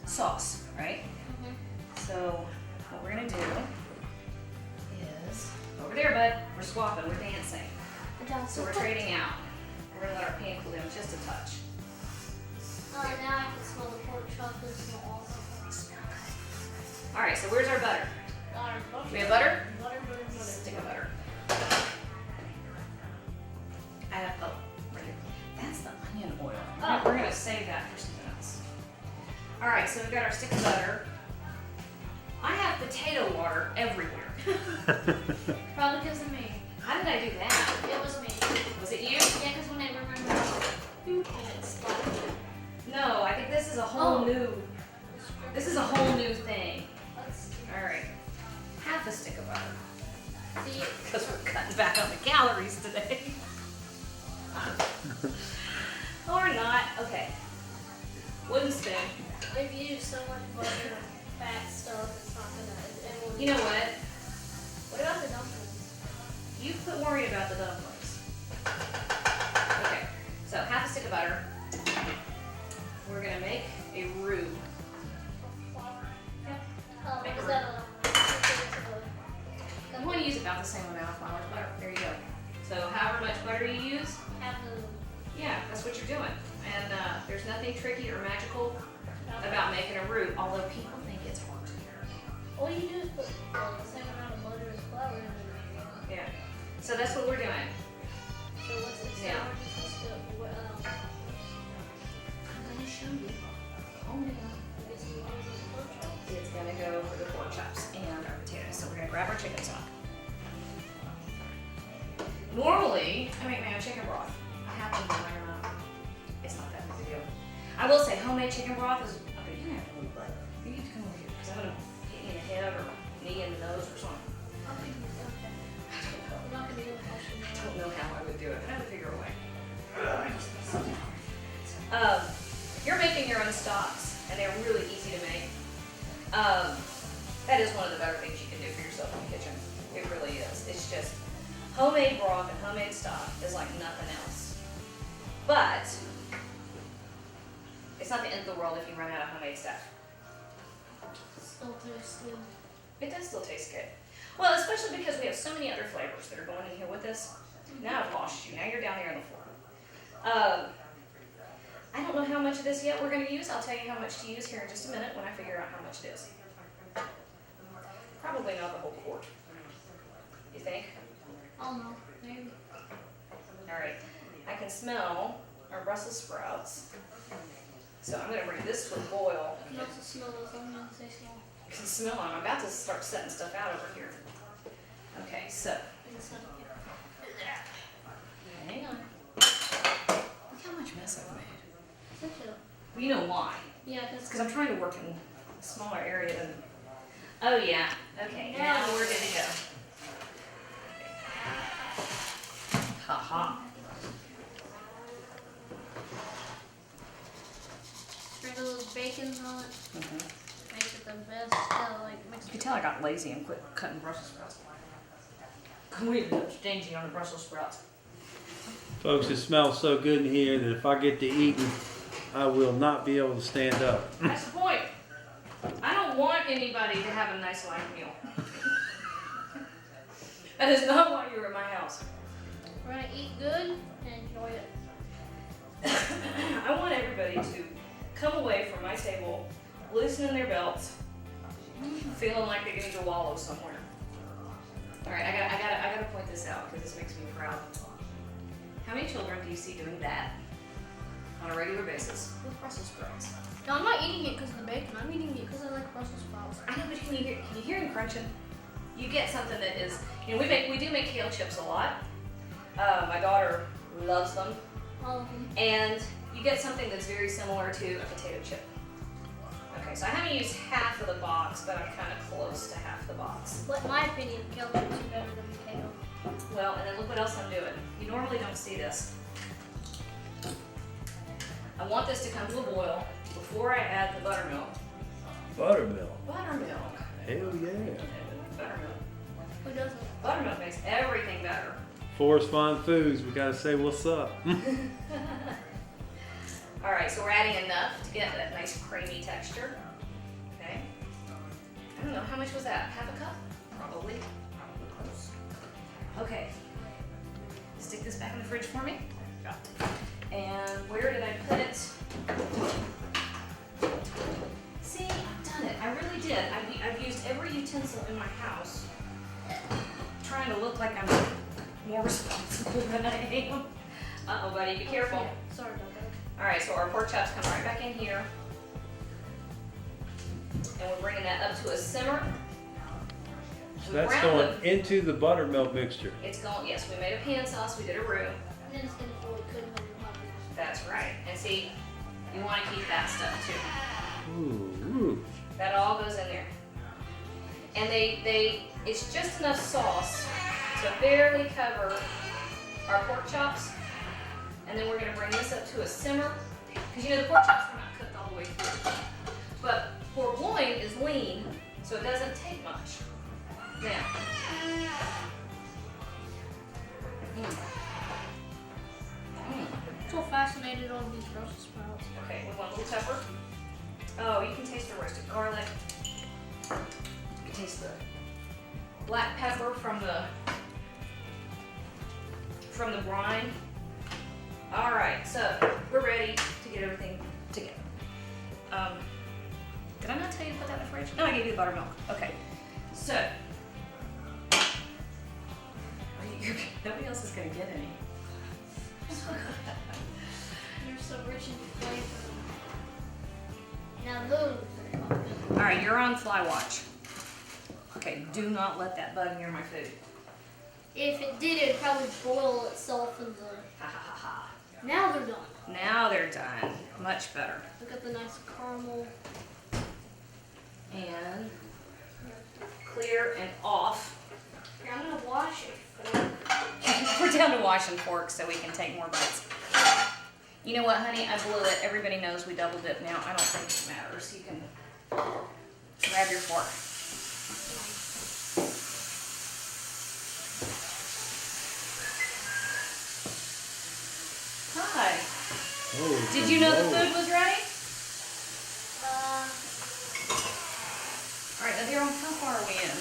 sauce, right? So what we're gonna do is over there, bud. We're swapping. We're dancing. So we're trading out. We're gonna let our pan cool down just a touch. Now I can smell the pork chop. It smells awesome. All right. So where's our butter? Butter. We have butter. Butter. Stick of butter. Right here. That's the onion oil. Oh. We're gonna save that for something else. All right. So we've got our stick of butter. I have potato water everywhere. Probably because of me. How did I do that? It was me. Was it you? Yeah, because when I remember and it splattered. No, I think this is a whole new. This is a whole new thing. Let's All right, half a stick of butter. see. Because we're cutting back on the calories today. Or not. Okay. Wooden spoon. We've used so much butter and fat stuff. It's not gonna. You know what? What about the dumplings? You quit worrying about the dumplings. Okay. So half a stick of butter. We're gonna make a roux. Is that I'm going to use about the same amount of flour as butter. There you go. So however much butter you use, yeah, that's what you're doing. And there's nothing tricky or magical about making a roux, although people think it's hard. all you do is put the same amount of butter as flour in it. Yeah. So that's what we're doing. So what's it? Yeah. I'm going to show you. Oh, yeah. It's going to go for the pork chops and our potatoes. So we're going to grab our chicken stock. Normally, I make my own chicken broth. I happen to learn it's not that big a deal. I will say homemade chicken broth is, okay, you can have a little butter. You need to come over here because I'm going to hit you in the head or knee in the nose or something. I'll be okay. I'm not gonna do it. I don't know how I would do it, but I would figure a way. You're making your own stocks, and they're really easy to make. That is one of the better things you can do for yourself in the kitchen. It really is. It's just homemade broth and homemade stock is like nothing else. But it's not the end of the world if you run out of homemade stuff. Still tastes good. It does still taste good. Well, especially because we have so many other flavors that are going in here with us. Now I've lost you. Now you're down there on the floor. I don't know how much of this yet we're going to use. I'll tell you how much to use here in just a minute when I figure out how much it is. Probably not the whole quart. You think? Oh no, maybe. All right. I can smell our Brussels sprouts. So I'm going to bring this to a boil. You can also smell those onions, they smell. I can smell them. I'm about to start setting stuff out over here. Okay, so hang on. Look how much mess I've made. Well, you know why? Yeah, Because I'm trying to work in a smaller area than. Oh yeah. Okay. Now we're good to go. Ha ha. sprinkle those bacons on it. Mm-hmm. Makes it the best. Makes You can tell I got lazy and quit cutting Brussels sprouts. We ended up stingy on the Brussels sprouts. Folks, it smells so good in here that if I get to eating, I will not be able to stand up. That's the point. I don't want anybody to have a nice light meal. That is not why you're in my house. We're gonna eat good and enjoy it. I want everybody to come away from my table, loosening their belts, feeling like they're going to go wallow somewhere. All right, I gotta point this out because this makes me proud. How many children do you see doing that on a regular basis with Brussels sprouts? No, I'm not eating it because of the bacon. I'm eating it because I like Brussels sprouts. I know, but can you hear him crunching? You get something that is, we do make kale chips a lot. My daughter loves them. All of them. And you get something that's very similar to a potato chip. Okay, so I haven't used half of the box, but I'm kind of close to half the box. But in my opinion, kale chips are better than potato. Well, and then look what else I'm doing. You normally don't see this. I want this to come to a boil before I add the buttermilk. Buttermilk. Buttermilk. Hell yeah. Buttermilk. Who doesn't? Buttermilk makes everything better. Forest Fun Foods, we gotta say what's up. All right, so we're adding enough to get that nice creamy texture. Okay. I don't know, how much was that? Half a cup? Probably. Close. Okay. Stick this back in the fridge for me. And where did I put it? See, I've done it. I really did. I've used every utensil in my house, trying to look like I'm more responsible than I am. Uh-oh, buddy, be careful. Sorry about that. All right, so our pork chops come right back in here. And we're bringing that up to a simmer. So We that's browned going it. into the buttermilk mixture. It's going, yes, we made a pan sauce, we did a roux. And then it's gonna go good when you're hungry. That's right. And see, you want to keep that stuff too. Ooh. That all goes in there. And it's just enough sauce to barely cover our pork chops. And then we're going to bring this up to a simmer. Because the pork chops are not cooked all the way through. But pork loin is lean, so it doesn't take much. Now. I'm so fascinated on these Brussels sprouts. Okay, we want a little pepper. Oh, you can taste the roasted garlic. You can taste the black pepper from the brine. All right, so we're ready to get everything together. Did I not tell you to put that in the fridge? No, I gave you the buttermilk. Okay, so nobody else is gonna get any. You're so rich in flavor. Now those are All right, you're on fly watch. Okay, do not let that bug near my food. If it did, it'd probably boil itself in the. Ha ha ha ha. Now they're done. Now they're done. Much better. Look at the nice caramel. And clear and off. Here, I'm gonna wash it. We're down to washing forks so we can take more bites. You know what, honey? I blew it. Everybody knows we double dip now. I don't think it matters. You can grab your fork. Hi. Oh, Did you know the food was ready? All right, now, Daryl, how far are we in?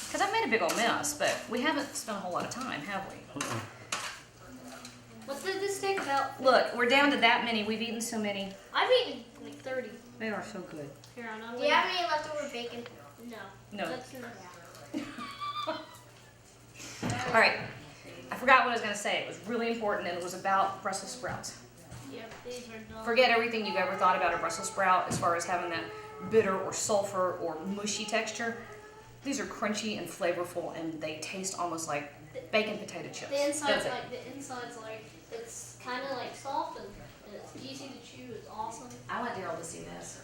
Because I've made a big old mess, but we haven't spent a whole lot of time, have we? What did this take about? Look, we're down to that many. We've eaten so many. I've eaten like 30. They are so good. Here, I'm Do you have any leftover bacon? No. No. That's enough. All right. I forgot what I was going to say. It was really important, and it was about Brussels sprouts. Yep, these are done. Forget everything you've ever thought about a Brussels sprout as far as having that bitter or sulfur or mushy texture. These are crunchy and flavorful, and they taste almost like bacon potato chips. The inside's That's it. like it's kind of like soft and it's easy to chew. It's awesome. I want Daryl to see this.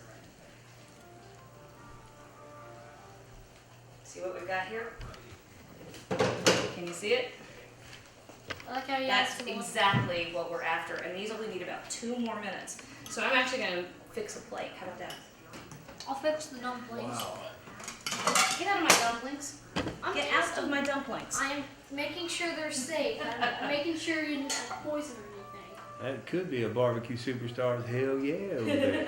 See what we've got here? Can you see it? I like how you That's asked for one. exactly what we're after, and these only need about 2 more minutes. So I'm actually going to fix a plate. How about that? I'll fix the dumplings. Get out of my dumplings. I'm Get out of my dumplings. I'm making sure they're safe. I'm making sure you didn't have poison or anything. That could be a barbecue superstar's hell yeah over there.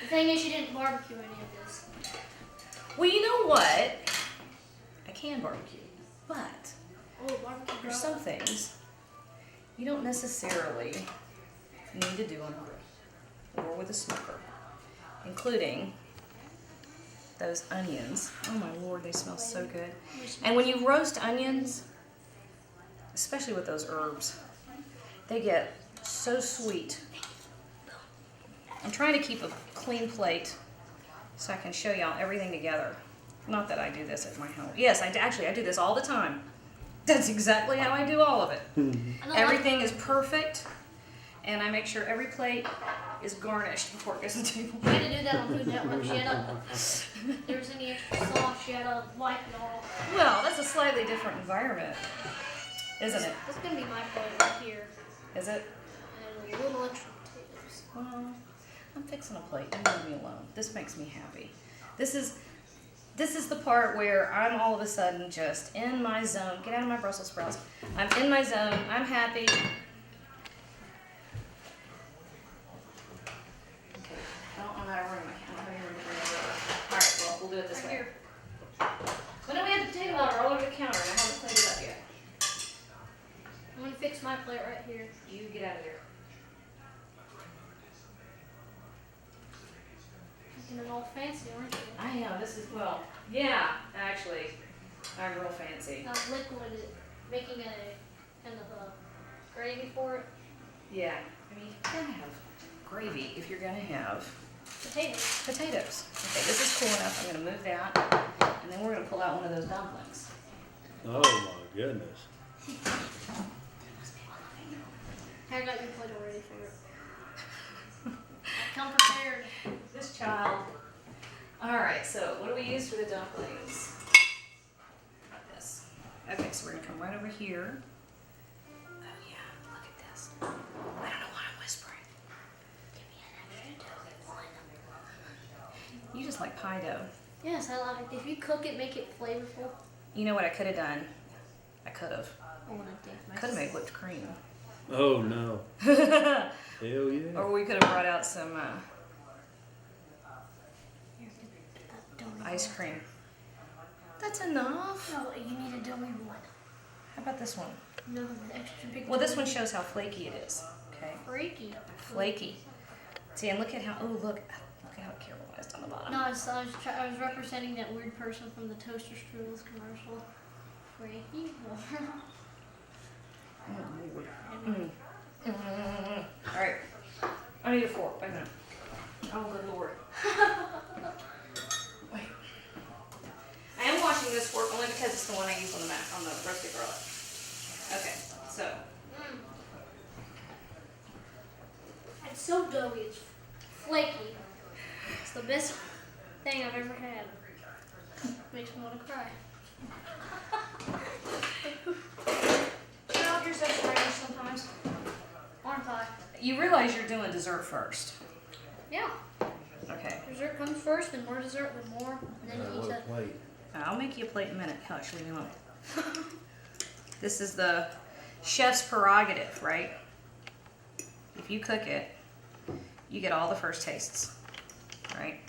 The thing is, you didn't barbecue any of this. Well, you know what? I can barbecue, but Oh, barbecue there's some things you don't necessarily need to do on a grill or with a smoker, including those onions. Oh my Lord, they smell so good. And when you roast onions, especially with those herbs, they get so sweet. I'm trying to keep a clean plate so I can show y'all everything together. Not that I do this at my home. Yes, I do this all the time. That's exactly how I do all of it. Everything is perfect, and I make sure every plate is garnished before it goes to the table. We had to do that on Food Network. She had to, if there was any extra sauce, she had to wipe it all. Well, that's a slightly different environment, isn't it? This is going to be my plate right here. Is it? And a little extra potatoes. Well, I'm fixing a plate. You leave me alone. This makes me happy. This is the part where I'm all of a sudden just in my zone. Get out of my Brussels sprouts. I'm in my zone. I'm happy. Okay. I don't know how to run my All right, well, we'll do it this way. Here. When do we have the potato water all over the counter and I haven't cleaned it up yet? I'm going to fix my plate right here. You get out of there. Making it all fancy, aren't you? I am. This is, well, yeah, actually, I'm real fancy. Not liquid, making a kind of a gravy for it. Yeah, I mean, you're gonna have gravy if you're gonna have Potatoes. potatoes. Okay, this is cool enough. I'm gonna move that, and then we're gonna pull out one of those dumplings. Oh my goodness. I got your plate already for it. I come prepared. This child. All right, so what do we use for the dumplings? How about this? Okay, so we're gonna come right over here. Oh yeah, look at this. I don't know why I'm whispering. You just like pie dough. Yes, I like it. If you cook it, make it flavorful. You know what I could have done? I could have. I want to take my. Could have made whipped cream. Oh no. Hell yeah. Or we could have brought out some ice cream. That's enough. No, you need a dummy one. How about this one? No, the extra big. Well, this one shows how flaky it is. Okay, freaky. flaky. See, and look at how. Oh, look at how caramelized on the bottom. No, I was representing that weird person from the Toaster Strudels commercial. Freaky. All right. I need a fork. Wait a minute. Oh, good Lord. Wait. I am washing this fork only because it's the one I use so doughy, it's flaky. It's the best thing I've ever had. Makes me want to cry. Cheryl, you're so strange sometimes. Aren't I? You realize you're doing dessert first. Yeah. Okay. Dessert comes first, then more dessert, then more, and then you eat it. Wait. I'll make you a plate in a minute. Hush, leave me alone. This is the chef's prerogative, right? If you cook it, you get all the first tastes, right?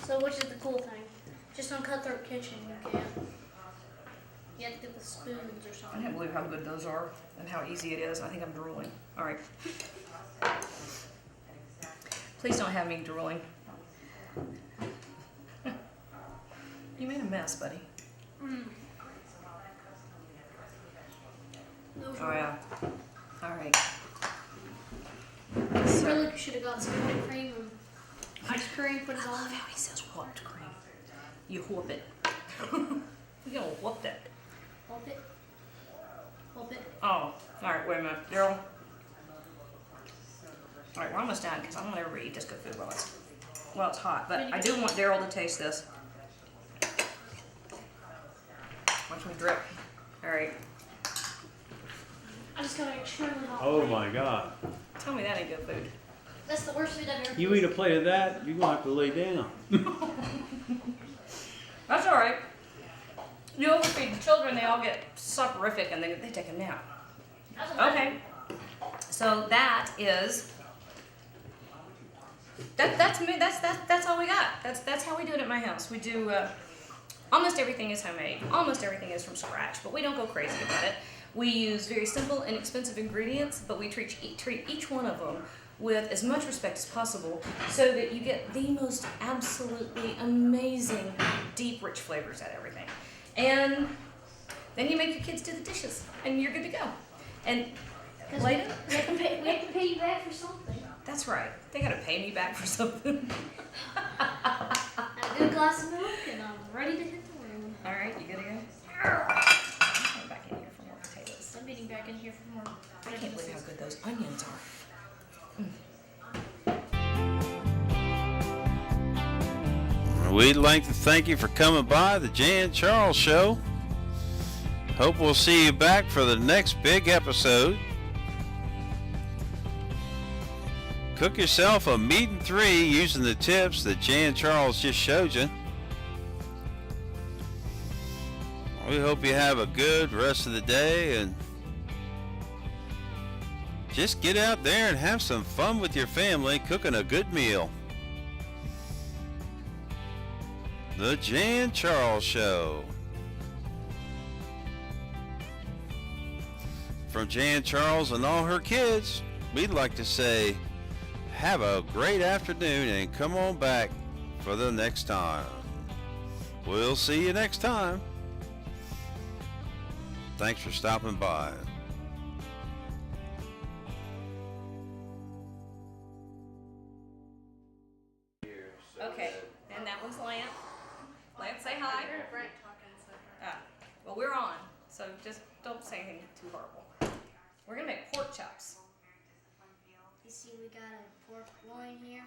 So which is the cool thing? Just on Cutthroat Kitchen, you can't. You have to get the spoons or I something. can't believe how good those are and how easy it is. I think I'm drooling. All right. Please don't have me drooling. You made a mess, buddy. Those Oh are- yeah. All right. You really should have got some whipped cream and ice cream, put it I love on. how he says whooped cream. You whoop it. You're gonna whoop that. Whoop it. Whoop it. Oh, all right. Wait a minute, Daryl. All right, we're almost done because I don't want everybody to eat this good food while it's hot. But I do want Daryl to taste this. Watch me drip. All right. I just got an extremely hot Oh plate. my God. Tell me that ain't good food. That's the worst food I've ever You eat a plate of that, you're gonna have to lay down. That's all right. You overfeed the children, they all get soporific and they take a nap. That's okay. Okay. So that is. That's me. That's all we got. That's how we do it at my house. We do almost everything is homemade. Almost everything is from scratch, but we don't go crazy about it. We use very simple, inexpensive ingredients, but we treat each one of them with as much respect as possible, so that you get the most absolutely amazing, deep, rich flavors out of everything. And then you make your kids do the dishes, and you're good to go. And later, We have to pay you back for something. that's right. They gotta pay me back for something. A good glass of milk, and I'm ready to hit the room. All right, you gotta go. I'm back in here for more potatoes. I'm getting back in here for more. I can't believe how good those onions are. We'd like to thank you for coming by the Jan Charles Show. Hope we'll see you back for the next big episode. Cook yourself a meat and three using the tips that Jan Charles just showed you. We hope you have a good rest of the day and just get out there and have some fun with your family cooking a good meal. The Jan Charles Show. From Jan Charles and all her kids, we'd like to say, have a great afternoon and come on back for the next time. We'll see you next time. Thanks for stopping by. Okay, and that one's Lance. Lance, say hi. Well, we're on, so just don't say anything too horrible. We're gonna make pork chops. You see, we got a pork loin here.